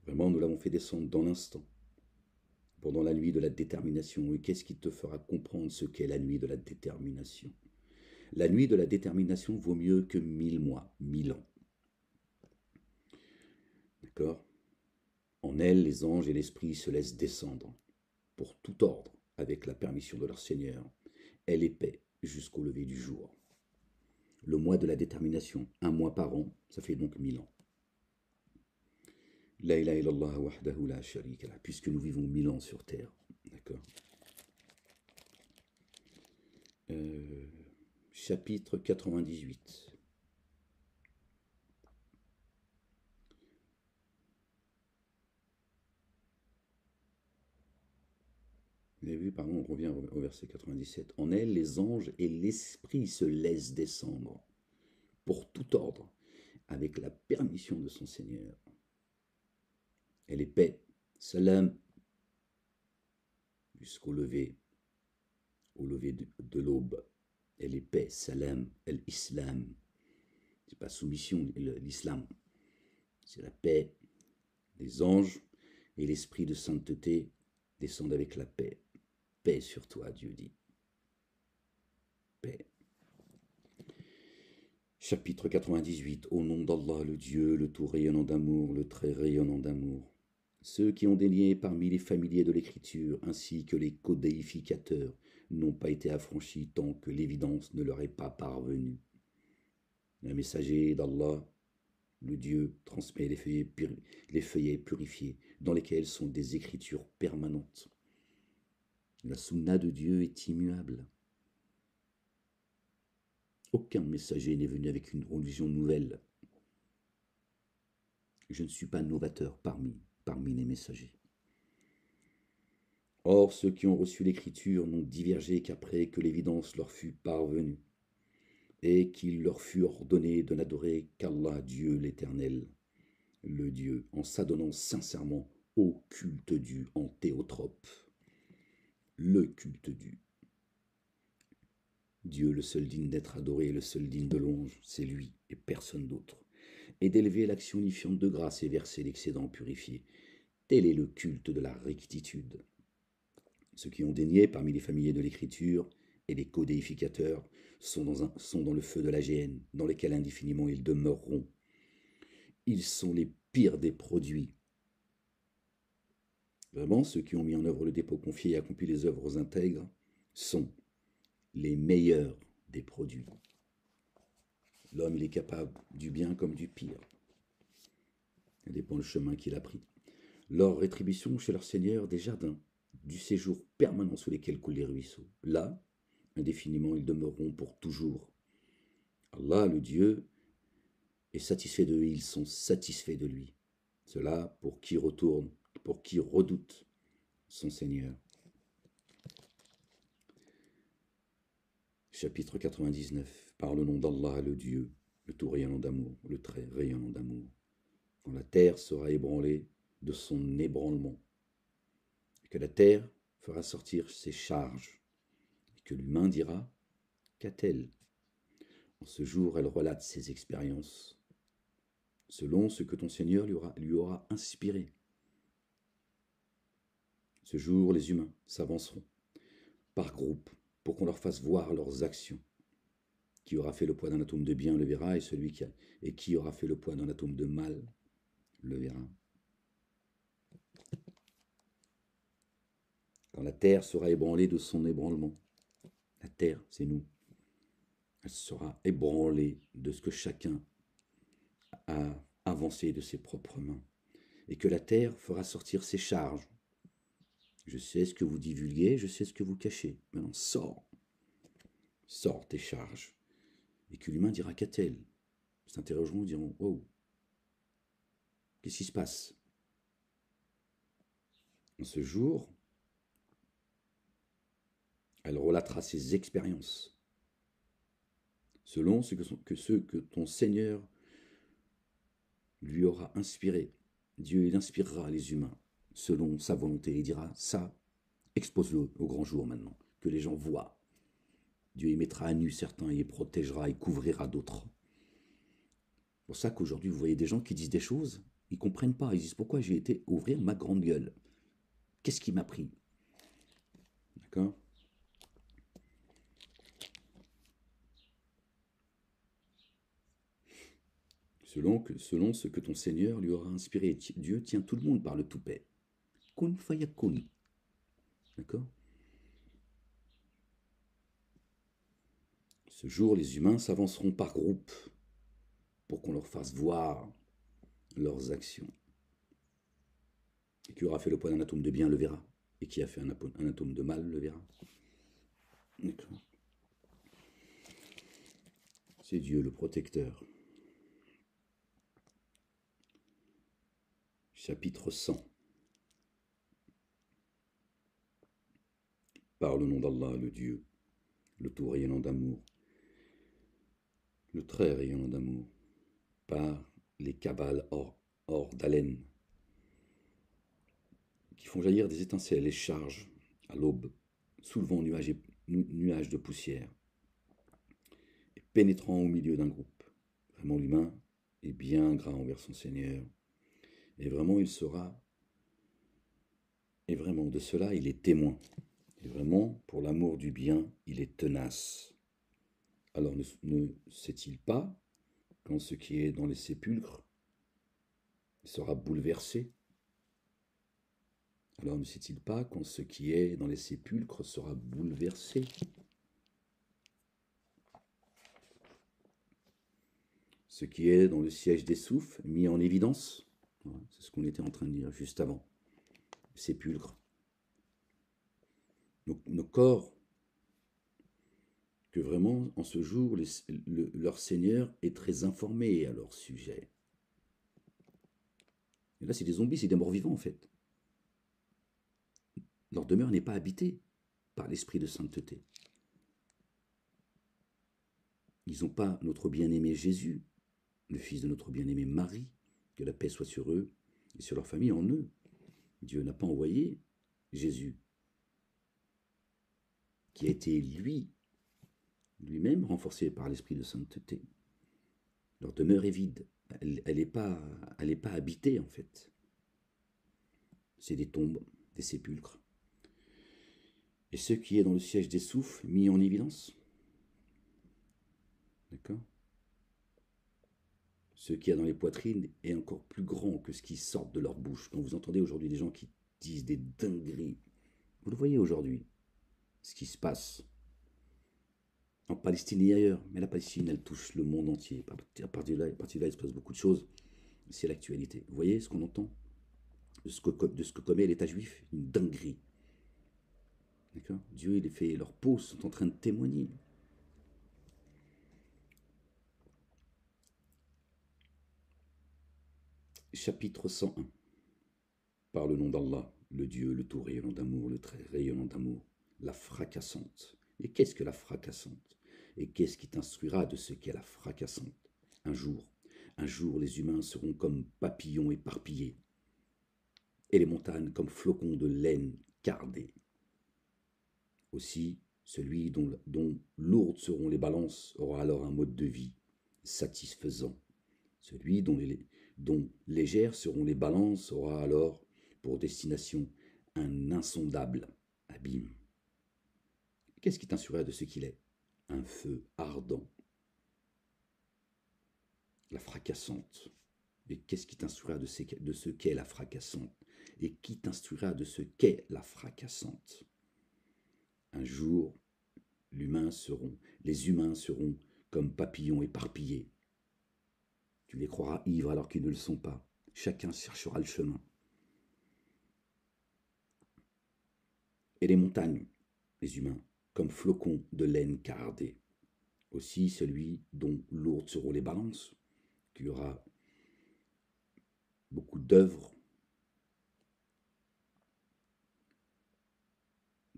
Vraiment, nous l'avons fait descendre dans l'instant, pendant la nuit de la détermination. Et qu'est-ce qui te fera comprendre ce qu'est la nuit de la détermination? La nuit de la détermination vaut mieux que 1000 mois, 1000 ans. D'accord? En elle, les anges et l'esprit se laissent descendre, pour tout ordre, avec la permission de leur Seigneur. Elle est paix jusqu'au lever du jour. Le mois de la détermination, un mois par an, ça fait donc 1000 ans. La ilaha illallah wahdahu la sharika lah, puisque nous vivons 1000 ans sur terre. D'accord. Chapitre 98. Vous avez vu, pardon, on revient au verset 97. En elle, les anges et l'esprit se laissent descendre, pour tout ordre, avec la permission de son Seigneur. Elle est paix, salam, jusqu'au lever, de l'aube. Elle est paix, salam, l'islam. C'est pas soumission, l'islam. C'est la paix. Les anges et l'esprit de sainteté descendent avec la paix. Paix sur toi, Dieu dit. Paix. Chapitre 98. Au nom d'Allah, le Dieu, le tout rayonnant d'amour, le très rayonnant d'amour. Ceux qui ont dénié parmi les familiers de l'écriture, ainsi que les codéificateurs, n'ont pas été affranchis tant que l'évidence ne leur est pas parvenue. Un messager d'Allah, le Dieu, transmet les feuillets purifiés, dans lesquels sont des écritures permanentes. La sunna de Dieu est immuable. Aucun messager n'est venu avec une religion nouvelle. Je ne suis pas novateur parmi les messagers. Or, ceux qui ont reçu l'écriture n'ont divergé qu'après que l'évidence leur fut parvenue, et qu'il leur fut ordonné de n'adorer qu'Allah, Dieu l'Éternel, le Dieu, en s'adonnant sincèrement au culte dû en théotrope. Le culte dû. Dieu, le seul digne d'être adoré, le seul digne de louange, c'est lui et personne d'autre. Et d'élever l'action unifiante de grâce et verser l'excédent purifié. Tel est le culte de la rectitude. Ceux qui ont dénié parmi les familiers de l'écriture et les codéificateurs sont dans le feu de la géhenne, dans lequel indéfiniment ils demeureront. Ils sont les pires des produits. Vraiment, ceux qui ont mis en œuvre le dépôt confié et accompli les œuvres intègres sont les meilleurs des produits. L'homme, il est capable du bien comme du pire. Ça dépend du chemin qu'il a pris. Leur rétribution chez leur Seigneur des jardins, du séjour permanent sous lesquels coulent les ruisseaux. Là, indéfiniment, ils demeureront pour toujours. Allah, le Dieu, est satisfait d'eux et ils sont satisfaits de lui. Cela pour qui retourne, pour qui redoute son Seigneur. Chapitre 99. Par le nom d'Allah, le Dieu, le tout rayonnant d'amour, le très rayonnant d'amour. Quand la terre sera ébranlée de son ébranlement, et que la terre fera sortir ses charges, et que l'humain dira, qu'a-t-elle? En ce jour, elle relate ses expériences, selon ce que ton Seigneur lui aura inspiré. Ce jour, les humains s'avanceront par groupe pour qu'on leur fasse voir leurs actions. Qui aura fait le poids d'un atome de bien le verra, et qui aura fait le poids d'un atome de mal le verra. Quand la terre sera ébranlée de son ébranlement, la terre, c'est nous, elle sera ébranlée de ce que chacun a avancé de ses propres mains, et que la terre fera sortir ses charges. Je sais ce que vous divulguez, je sais ce que vous cachez. Maintenant, sors tes charges. Et que l'humain dira, qu'a-t-elle? Ils s'interrogeront, diront, oh, qu'est-ce qui se passe? En ce jour, Elle relatera ses expériences, selon ceux que ton Seigneur lui aura inspiré. Dieu, il inspirera les humains selon sa volonté. Il dira, ça, expose-le au grand jour maintenant, que les gens voient. Dieu y mettra à nu certains, il protégera et couvrira d'autres. C'est pour ça qu'aujourd'hui, vous voyez des gens qui disent des choses, ils ne comprennent pas. Ils disent, pourquoi j'ai été ouvrir ma grande gueule? Qu'est-ce qui m'a pris? D'accord? Selon ce que ton Seigneur lui aura inspiré. Dieu tient tout le monde par le toupet. Kun fayakun. D'accord? Ce jour, les humains s'avanceront par groupe pour qu'on leur fasse voir leurs actions. Et qui aura fait le poids d'un atome de bien le verra. Et qui a fait un atome de mal le verra. D'accord? C'est Dieu le protecteur. Chapitre 100. Par le nom d'Allah, le Dieu, le tout rayonnant d'amour, le très rayonnant d'amour, par les cabales or d'haleine, qui font jaillir des étincelles et chargent à l'aube, soulevant nuages de poussière, et pénétrant au milieu d'un groupe. Vraiment, l'humain est bien gras envers son Seigneur, et vraiment, et vraiment, de cela, il est témoin. Et vraiment, pour l'amour du bien, il est tenace. Alors ne sait-il pas, quand ce qui est dans les sépulcres sera bouleversé? Alors ne sait-il pas, quand ce qui est dans les sépulcres sera bouleversé? Ce qui est dans le siège des souffles, mis en évidence, voilà, c'est ce qu'on était en train de dire juste avant, sépulcre. Nos corps, que vraiment, en ce jour, leur Seigneur est très informé à leur sujet. Et là, c'est des zombies, c'est des morts vivants, en fait. Leur demeure n'est pas habitée par l'esprit de sainteté. Ils n'ont pas notre bien-aimé Jésus, le fils de notre bien-aimée Marie, que la paix soit sur eux et sur leur famille en eux. Dieu n'a pas envoyé Jésus, qui a été lui-même renforcé par l'esprit de sainteté. Leur demeure est vide, elle n'est pas habitée en fait. C'est des tombes, des sépulcres. Et ce qui est dans le siège des souffles, mis en évidence. D'accord? Ce qu'il y a dans les poitrines est encore plus grand que ce qui sort de leur bouche. Quand vous entendez aujourd'hui des gens qui disent des dingueries, vous le voyez aujourd'hui, ce qui se passe en Palestine et ailleurs. Mais la Palestine, elle touche le monde entier. À partir de là, il se passe beaucoup de choses. C'est l'actualité. Vous voyez ce qu'on entend de ce que commet l'État juif? Une dinguerie. D'accord? Dieu, il fait, leurs peaux sont en train de témoigner. Chapitre 101. Par le nom d'Allah, le Dieu, le tout rayonnant d'amour, le très rayonnant d'amour, la fracassante. Et qu'est-ce que la fracassante? Et qu'est-ce qui t'instruira de ce qu'est la fracassante? Un jour, les humains seront comme papillons éparpillés, et les montagnes comme flocons de laine cardés. Aussi, celui dont lourdes seront les balances aura alors un mode de vie satisfaisant. Celui dont légères seront les balances aura alors pour destination un insondable abîme. Qu'est-ce qui t'instruira de ce qu'il est? Un feu ardent. La fracassante. Et qu'est-ce qui t'instruira de ce qu'est la fracassante? Et qui t'instruira de ce qu'est la fracassante? Un jour, les humains seront comme papillons éparpillés. Tu les croiras ivres alors qu'ils ne le sont pas. Chacun cherchera le chemin. Et les montagnes, les humains, comme flocons de laine cardés. Aussi celui dont lourdes seront les balances, qu'il y aura beaucoup d'œuvres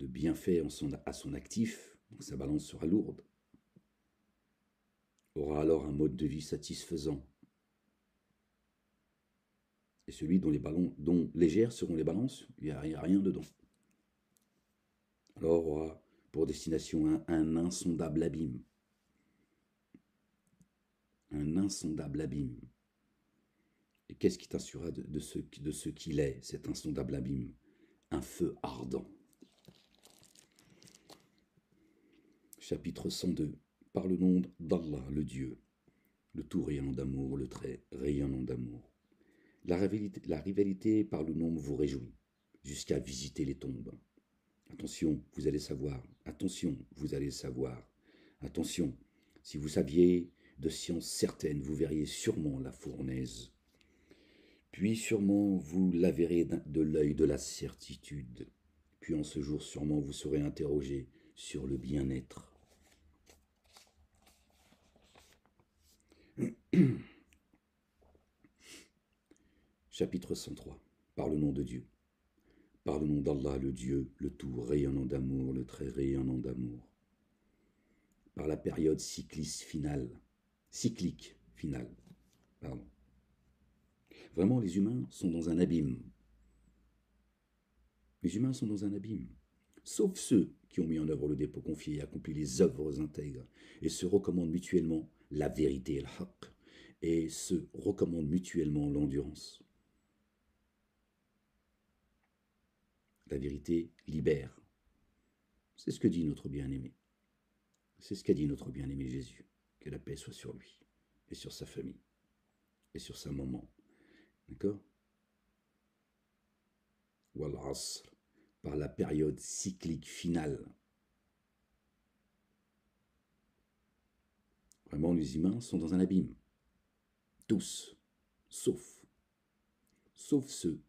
de bienfaits à son actif, donc sa balance sera lourde, aura alors un mode de vie satisfaisant. Et celui dont légères seront les balances, il n'y a rien dedans. Alors aura pour destination un insondable abîme. Un insondable abîme. Et qu'est-ce qui t'assurera de ce qu'il est, cet insondable abîme? Un feu ardent. Chapitre 102. Par le nom d'Allah, le Dieu, le tout rayonnant d'amour, le très rayonnant d'amour. La rivalité par le nombre vous réjouit, jusqu'à visiter les tombes. Attention, vous allez savoir. Attention, vous allez savoir. Attention, si vous saviez de science certaine, vous verriez sûrement la fournaise. Puis sûrement vous la verrez de l'œil de la certitude. Puis en ce jour sûrement vous serez interrogé sur le bien-être. Chapitre 103. Par le nom de Dieu. Par le nom d'Allah, le Dieu, le tout rayonnant d'amour, le très rayonnant d'amour. Par la période cyclique finale. Pardon. Vraiment, les humains sont dans un abîme. Les humains sont dans un abîme. Sauf ceux qui ont mis en œuvre le dépôt confié et accompli les œuvres intègres et se recommandent mutuellement la vérité et le haqq et se recommandent mutuellement l'endurance. La vérité libère. C'est ce que dit notre bien-aimé. C'est ce qu'a dit notre bien-aimé Jésus. Que la paix soit sur lui et sur sa famille et sur sa maman. D'accord? Wal asr, par la période cyclique finale. Vraiment, les humains sont dans un abîme. Tous, sauf ceux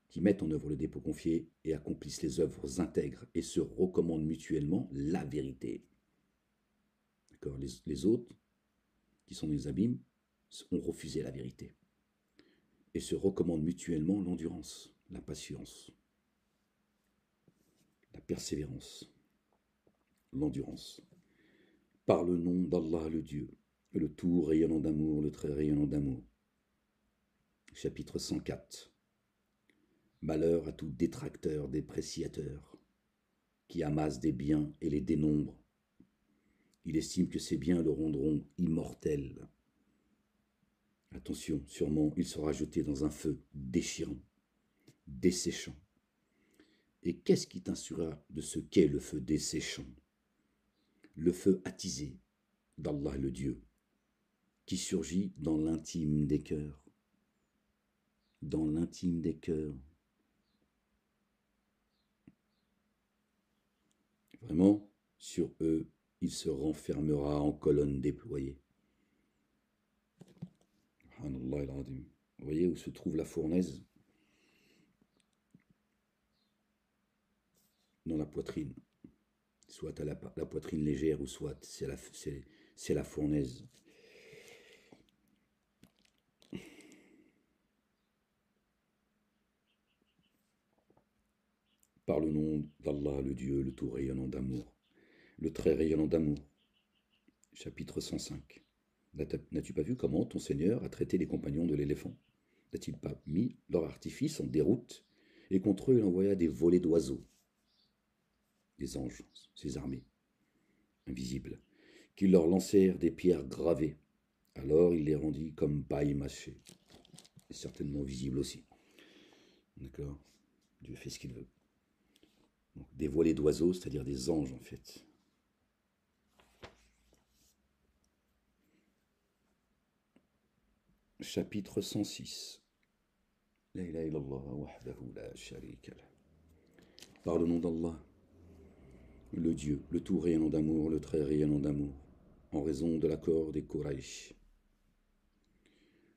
qui mettent en œuvre le dépôt confié et accomplissent les œuvres intègres et se recommandent mutuellement la vérité. D'accord? Les autres, qui sont dans les abîmes, ont refusé la vérité et se recommandent mutuellement l'endurance, la patience, la persévérance, l'endurance. Par le nom d'Allah le Dieu, le tout rayonnant d'amour, le très rayonnant d'amour. Chapitre 104. Malheur à tout détracteur, dépréciateur, qui amasse des biens et les dénombre. Il estime que ces biens le rendront immortel. Attention, sûrement il sera jeté dans un feu déchirant, desséchant. Et qu'est-ce qui t'instruira de ce qu'est le feu desséchant? Le feu attisé d'Allah le Dieu, qui surgit dans l'intime des cœurs. Dans l'intime des cœurs. Vraiment, sur eux, il se renfermera en colonne déployée. Vous voyez où se trouve la fournaise? Dans la poitrine. Soit à la poitrine légère, ou soit c'est la fournaise. Par le nom d'Allah, le Dieu, le tout rayonnant d'amour, le très rayonnant d'amour. Chapitre 105. N'as-tu pas vu comment ton Seigneur a traité les compagnons de l'éléphant? N'a-t-il pas mis leur artifice en déroute, et contre eux il envoya des volées d'oiseaux, des anges, ses armées, invisibles, qui leur lancèrent des pierres gravées. Alors il les rendit comme paille mâchée, et certainement visibles aussi. D'accord? Dieu fait ce qu'il veut. Donc, des volées d'oiseaux, c'est-à-dire des anges en fait. Chapitre 106. La ilaha illallah wahdahu la sharika lah. Par le nom d'Allah, le Dieu, le tout rayonnant d'amour, le très rayonnant d'amour, en raison de l'accord des Quraysh,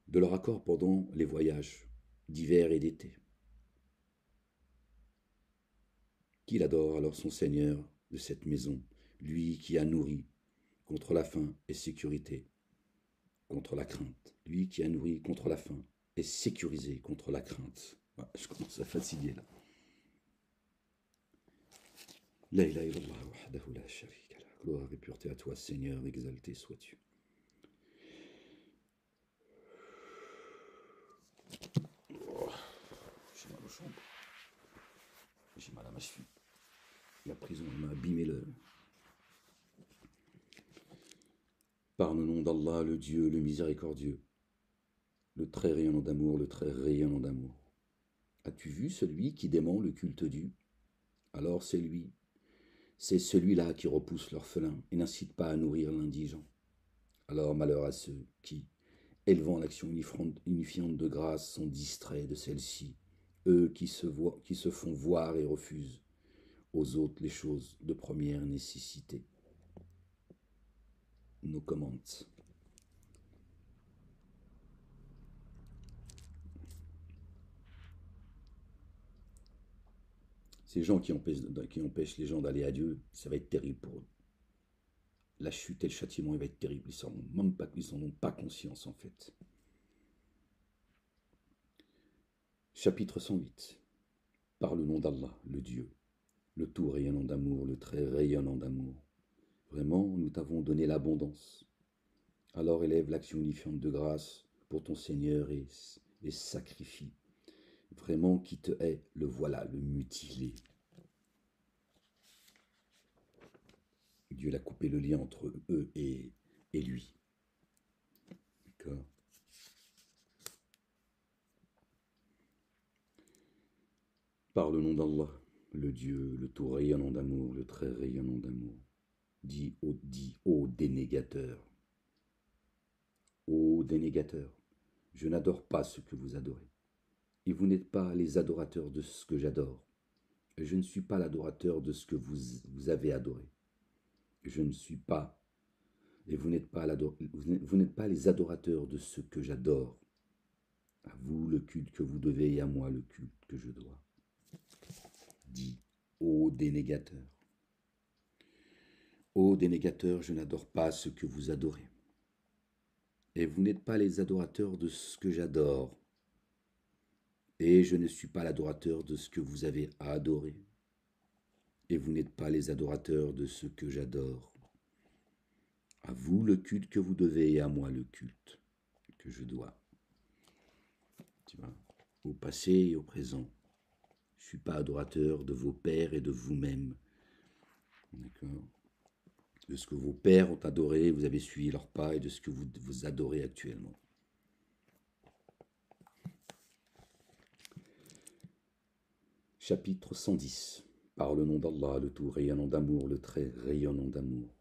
de leur accord pendant les voyages d'hiver et d'été. Qu'il adore alors son Seigneur de cette maison, lui qui a nourri contre la faim et sécurité, contre la crainte, lui qui a nourri contre la faim et sécurisé contre la crainte. Ouais, je commence à fatiguer là. La ilaha illallah wahdahu la sharika lah. Gloire et pureté à toi, Seigneur, exalté sois-tu. Oh, j'ai mal au champ. J'ai mal à ma cheville. La prison m'a abîmé le. Par le nom d'Allah, le Dieu, le miséricordieux, le très rayonnant d'amour, le très rayonnant d'amour. As-tu vu celui qui dément le culte dû? Alors c'est celui-là qui repousse l'orphelin et n'incite pas à nourrir l'indigent. Alors malheur à ceux qui, élevant l'action unifiante de grâce, sont distraits de celle-ci, eux qui se font voir et refusent aux autres les choses de première nécessité. No comments. Ces gens qui empêchent les gens d'aller à Dieu, ça va être terrible pour eux. La chute et le châtiment, il va être terrible. Ils n'en ont pas conscience, en fait. Chapitre 108. Par le nom d'Allah, le Dieu, le tout rayonnant d'amour, le très rayonnant d'amour. Vraiment, nous t'avons donné l'abondance. Alors élève l'action unifiante de grâce pour ton Seigneur et sacrifie. Vraiment, qui te hait, le voilà, le mutilé. Dieu l'a coupé le lien entre eux et lui. D'accord. Par le nom d'Allah, le Dieu, le tout rayonnant d'amour, le très rayonnant d'amour. Dis ô dénégateur. Ô dénégateur, je n'adore pas ce que vous adorez. Et vous n'êtes pas les adorateurs de ce que j'adore. Et je ne suis pas l'adorateur de ce que vous avez adoré. Je ne suis pas, et vous n'êtes pas les adorateurs de ce que j'adore. À vous le culte que vous devez et à moi le culte que je dois. Dis, ô dénégateur. Ô dénégateur, je n'adore pas ce que vous adorez. Et vous n'êtes pas les adorateurs de ce que j'adore. Et je ne suis pas l'adorateur de ce que vous avez adoré. Et vous n'êtes pas les adorateurs de ce que j'adore. À vous le culte que vous devez et à moi le culte que je dois. Tu vois, au passé et au présent. Je ne suis pas adorateur de vos pères et de vous-même. D'accord. De ce que vos pères ont adoré, vous avez suivi leurs pas, et de ce que vous adorez actuellement. Chapitre 110. Par le nom d'Allah, le tout rayonnant d'amour, le très rayonnant d'amour.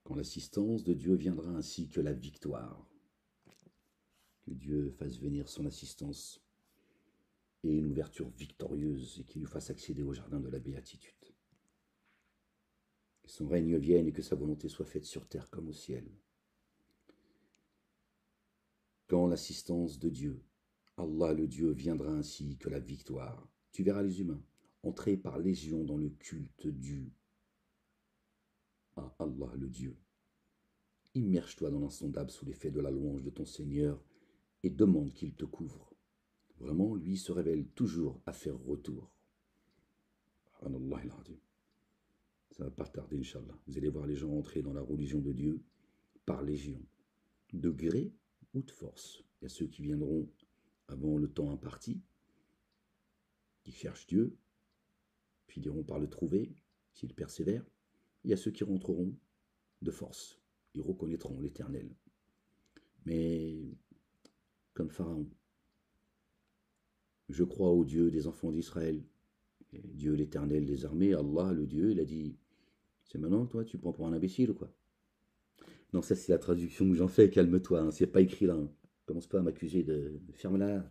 Quand l'assistance de Dieu viendra ainsi que la victoire. Que Dieu fasse venir son assistance et une ouverture victorieuse et qu'il nous fasse accéder au jardin de la béatitude. Que son règne vienne et que sa volonté soit faite sur terre comme au ciel. Quand l'assistance de Dieu, Allah le Dieu, viendra ainsi que la victoire, tu verras les humains entrer par légion dans le culte dû à Allah le Dieu. Immerge-toi dans l'insondable sous l'effet de la louange de ton Seigneur et demande qu'il te couvre. Vraiment, lui se révèle toujours à faire retour. Allah il-Azim. Ça va pas tarder, Inch'Allah. Vous allez voir les gens entrer dans la religion de Dieu par légion, de gré ou de force. Il y a ceux qui viendront avant le temps imparti, qui cherchent Dieu, finiront par le trouver s'ils persévèrent. Il y a ceux qui rentreront de force. Ils reconnaîtront l'Éternel. Mais comme Pharaon, je crois au Dieu des enfants d'Israël, Dieu l'Éternel des armées, Allah le Dieu, il a dit, c'est maintenant toi tu prends pour un imbécile ou quoi? Non, ça c'est la traduction que j'en fais, calme-toi, hein, c'est pas écrit là. Hein. Commence pas à m'accuser de ferme-la.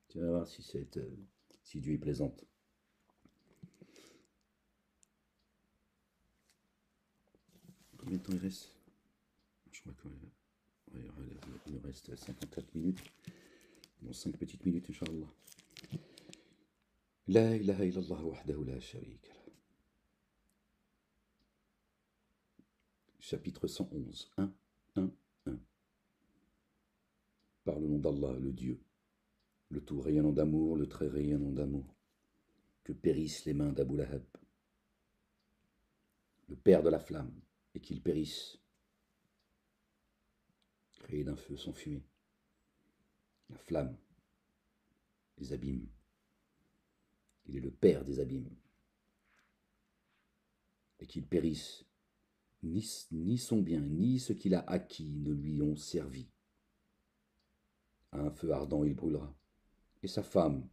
Tu vas voir si si Dieu est plaisante. Combien de temps il reste? Je crois qu'il nous reste 54 minutes. Dans 5 petites minutes, Inch'Allah. La ilaha illallah wahdahu la sharika lah. Chapitre 111. 1, 1, 1. Par le nom d'Allah, le Dieu, le tout rayonnant d'amour, le très rayonnant d'amour. que périssent les mains d'Abu Lahab, le père de la flamme, et qu'il périsse, créé d'un feu sans fumée. La flamme, les abîmes. Il est le père des abîmes. Et qu'il périsse, ni son bien, ni ce qu'il a acquis ne lui ont servi. À un feu ardent, il brûlera. Et sa femme,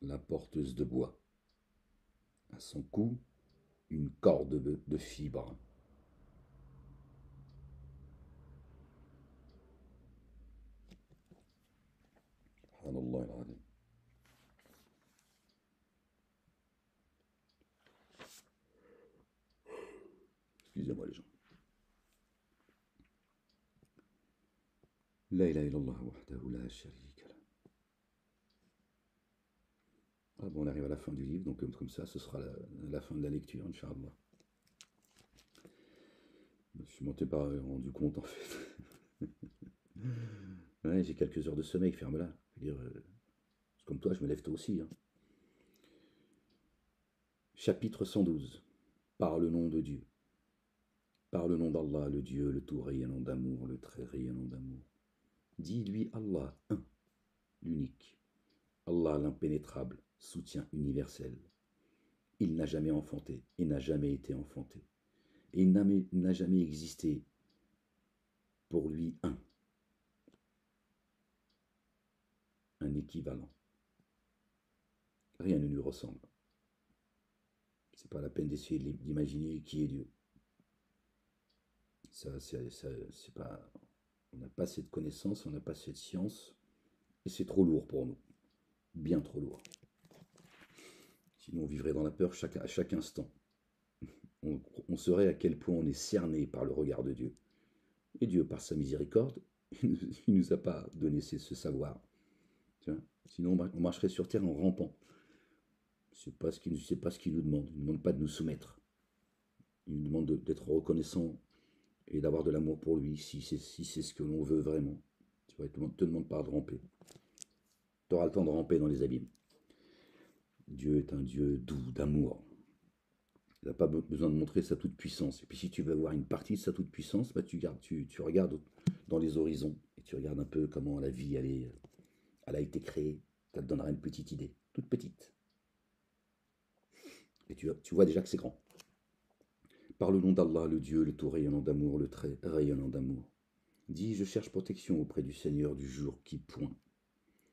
la porteuse de bois. À son cou, une corde de fibres. Subhanallah al-azim. Excusez-moi les gens. La ilaha illallah wahdahu la sharika lah. Ah bon, on arrive à la fin du livre, donc comme ça, ce sera la fin de la lecture, Inch'Allah. Je m'en étais pas rendu compte en fait. Ouais, j'ai quelques heures de sommeil, ferme-la. Je veux dire, comme toi, je me lève tôt aussi. Hein. Chapitre 112. Par le nom de Dieu. Par le nom d'Allah, le Dieu, le tout rayonnant d'amour, le très rayonnant d'amour. Dis-lui Allah, un, l'unique. Allah l'impénétrable, soutien universel. Il n'a jamais enfanté et n'a jamais été enfanté. Et il n'a jamais existé pour lui un équivalent. Rien ne lui ressemble. C'est pas la peine d'essayer d'imaginer qui est Dieu. C'est pas, on n'a pas cette connaissance, on n'a pas cette science, et c'est trop lourd pour nous. Bien trop lourd. Sinon on vivrait dans la peur à chaque instant. On saurait à quel point on est cerné par le regard de Dieu. Et Dieu, par sa miséricorde, il ne nous a pas donné ce savoir. Tu vois, sinon on marcherait sur terre en rampant. C'est pas ce qu'il nous demande. Il ne nous demande pas de nous soumettre. Il nous demande d'être reconnaissant et d'avoir de l'amour pour lui si c'est ce que l'on veut vraiment. Tu vois, il ne te demande pas de ramper. Tu auras le temps de ramper dans les abîmes. Dieu est un Dieu doux, d'amour. Il n'a pas besoin de montrer sa toute-puissance. Et puis si tu veux voir une partie de sa toute-puissance, bah, tu regardes dans les horizons et tu regardes un peu comment la vie elle a été créée. Ça te donnera une petite idée, toute petite. Et tu vois déjà que c'est grand. Par le nom d'Allah, le Dieu, le tout rayonnant d'amour, le très rayonnant d'amour. Dis, je cherche protection auprès du Seigneur du jour qui pointe,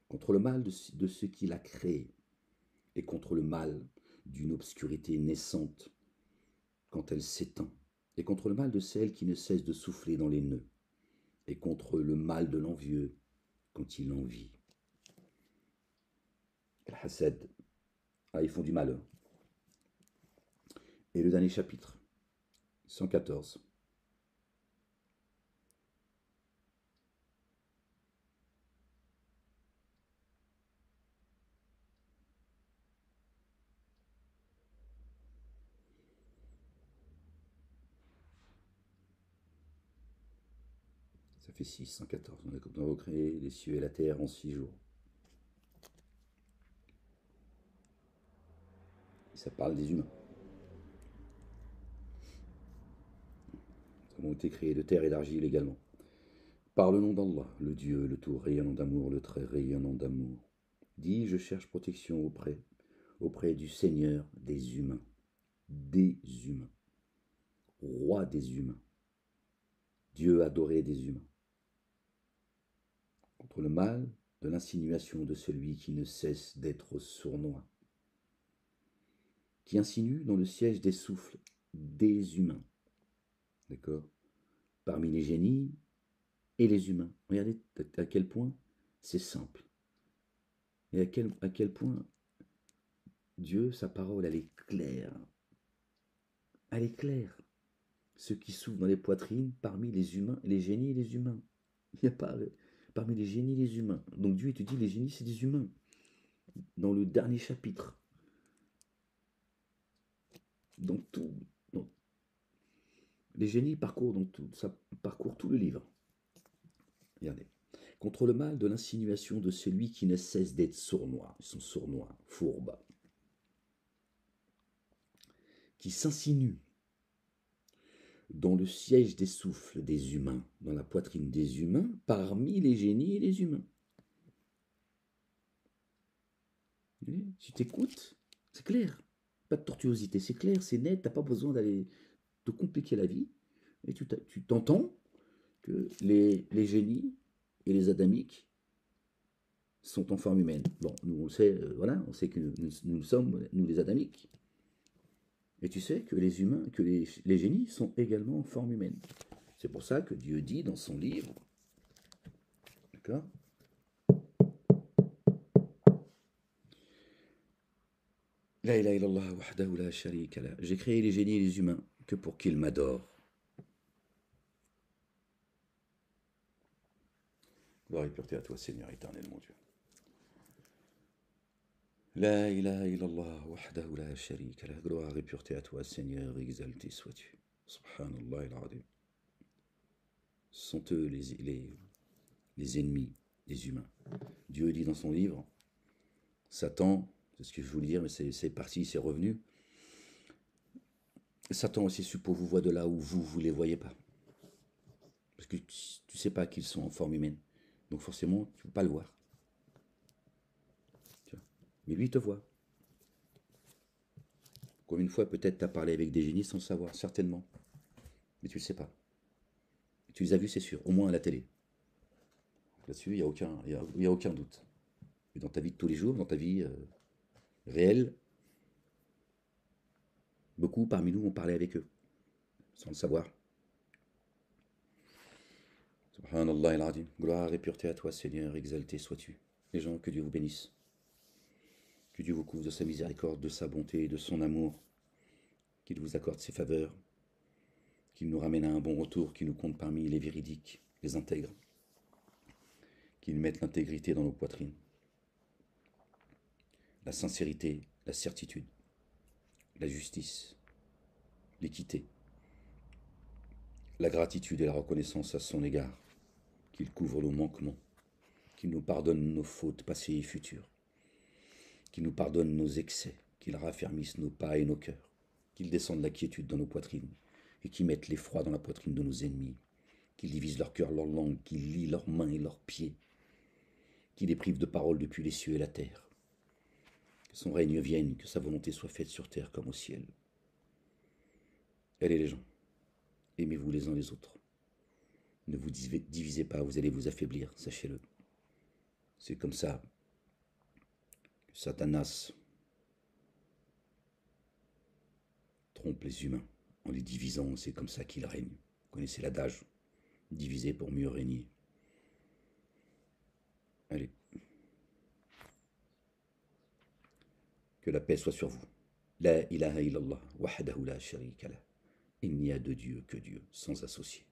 contre le mal de ce qu'il a créé, et contre le mal d'une obscurité naissante quand elle s'éteint, et contre le mal de celle qui ne cesse de souffler dans les nœuds, et contre le mal de l'envieux quand il envie. Al-Hasad, ils font du malheur. Et le dernier chapitre, 114. Ça fait 6, 114. Nous avons créé les cieux et la terre en 6 jours. Et ça parle des humains. Nous avons été créés de terre et d'argile également. Par le nom d'Allah, le Dieu, le tout rayonnant d'amour, le très rayonnant d'amour. Dis, je cherche protection auprès du Seigneur des humains. Des humains. Roi des humains. Dieu adoré des humains. Contre le mal de l'insinuation de celui qui ne cesse d'être sournois. Qui insinue dans le siège des souffles des humains. D'accord? Parmi les génies et les humains. Regardez à quel point c'est simple. Et à quel point Dieu, sa parole, elle est claire. Elle est claire. Ceux qui souffrent dans les poitrines parmi les humains, les génies et les humains. Il n'y a pas parmi les génies et les humains. Donc Dieu, il te dit, les génies, c'est des humains. Dans le dernier chapitre. Donc tout. Donc, les génies parcourent donc tout, ça parcourt tout le livre. Regardez. Contre le mal de l'insinuation de celui qui ne cesse d'être sournois. Ils sont sournois, fourbes. qui s'insinue dans le siège des souffles des humains, dans la poitrine des humains, parmi les génies et les humains. Si tu écoutes, c'est clair. Pas de tortuosité, c'est clair, c'est net, tu n'as pas besoin d'aller te compliquer la vie. Et tu t'entends que les génies et les adamiques sont en forme humaine. Bon, nous on le sait, voilà, on sait que nous sommes, nous les adamiques. Et tu sais que les humains, que les génies sont également en forme humaine. C'est pour ça que Dieu dit dans son livre, d'accord, La ilaha illallah wahdahu la sharika la. J'ai créé les génies et les humains que pour qu'ils m'adorent. Gloire et pureté à toi, Seigneur éternel, mon Dieu. La ilaha illallah wahdahu la sharika la. Gloire et pureté à toi, Seigneur, exalté sois-tu. Subhanallah il-Azim. Ce sont eux les ennemis des humains. Dieu dit dans son livre, Satan, c'est ce que je voulais dire, mais c'est parti, c'est revenu. Satan aussi suppose vous voit de là où vous les voyez pas. Parce que tu sais pas qu'ils sont en forme humaine. Donc forcément, tu ne peux pas le voir. Mais lui, il te voit. Combien de fois, peut-être, tu as parlé avec des génies sans le savoir, certainement. Mais tu ne le sais pas. Tu les as vus, c'est sûr, au moins à la télé. Là-dessus, il n'y a aucun doute. Et dans ta vie de tous les jours, dans ta vie réelle, beaucoup parmi nous ont parlé avec eux, sans le savoir. Subhanallah il-Azim. Gloire et pureté à toi, Seigneur, exalté sois-tu. Les gens, que Dieu vous bénisse. Que Dieu vous couvre de sa miséricorde, de sa bonté et de son amour. Qu'il vous accorde ses faveurs. Qu'il nous ramène à un bon retour, qu'il nous compte parmi les véridiques, les intègres. Qu'il mette l'intégrité dans nos poitrines. La sincérité, la certitude, la justice, l'équité, la gratitude et la reconnaissance à son égard. Qu'il couvre nos manquements. Qu'il nous pardonne nos fautes passées et futures. Qu'il nous pardonne nos excès, qu'il raffermisse nos pas et nos cœurs, qu'il descende la quiétude dans nos poitrines, et qu'il mette l'effroi dans la poitrine de nos ennemis, qu'il divise leur cœur, leur langue, qu'il lie leurs mains et leurs pieds, qu'il les prive de parole depuis les cieux et la terre. Que son règne vienne, que sa volonté soit faite sur terre comme au ciel. Allez les gens, aimez-vous les uns les autres. Ne vous divisez pas, vous allez vous affaiblir, sachez-le. C'est comme ça que Satanas trompe les humains en les divisant, c'est comme ça qu'il règne. Vous connaissez l'adage, diviser pour mieux régner. Allez. Que la paix soit sur vous. La ilaha illallah, wahdahu la sharika la. Il n'y a de Dieu que Dieu, sans associé.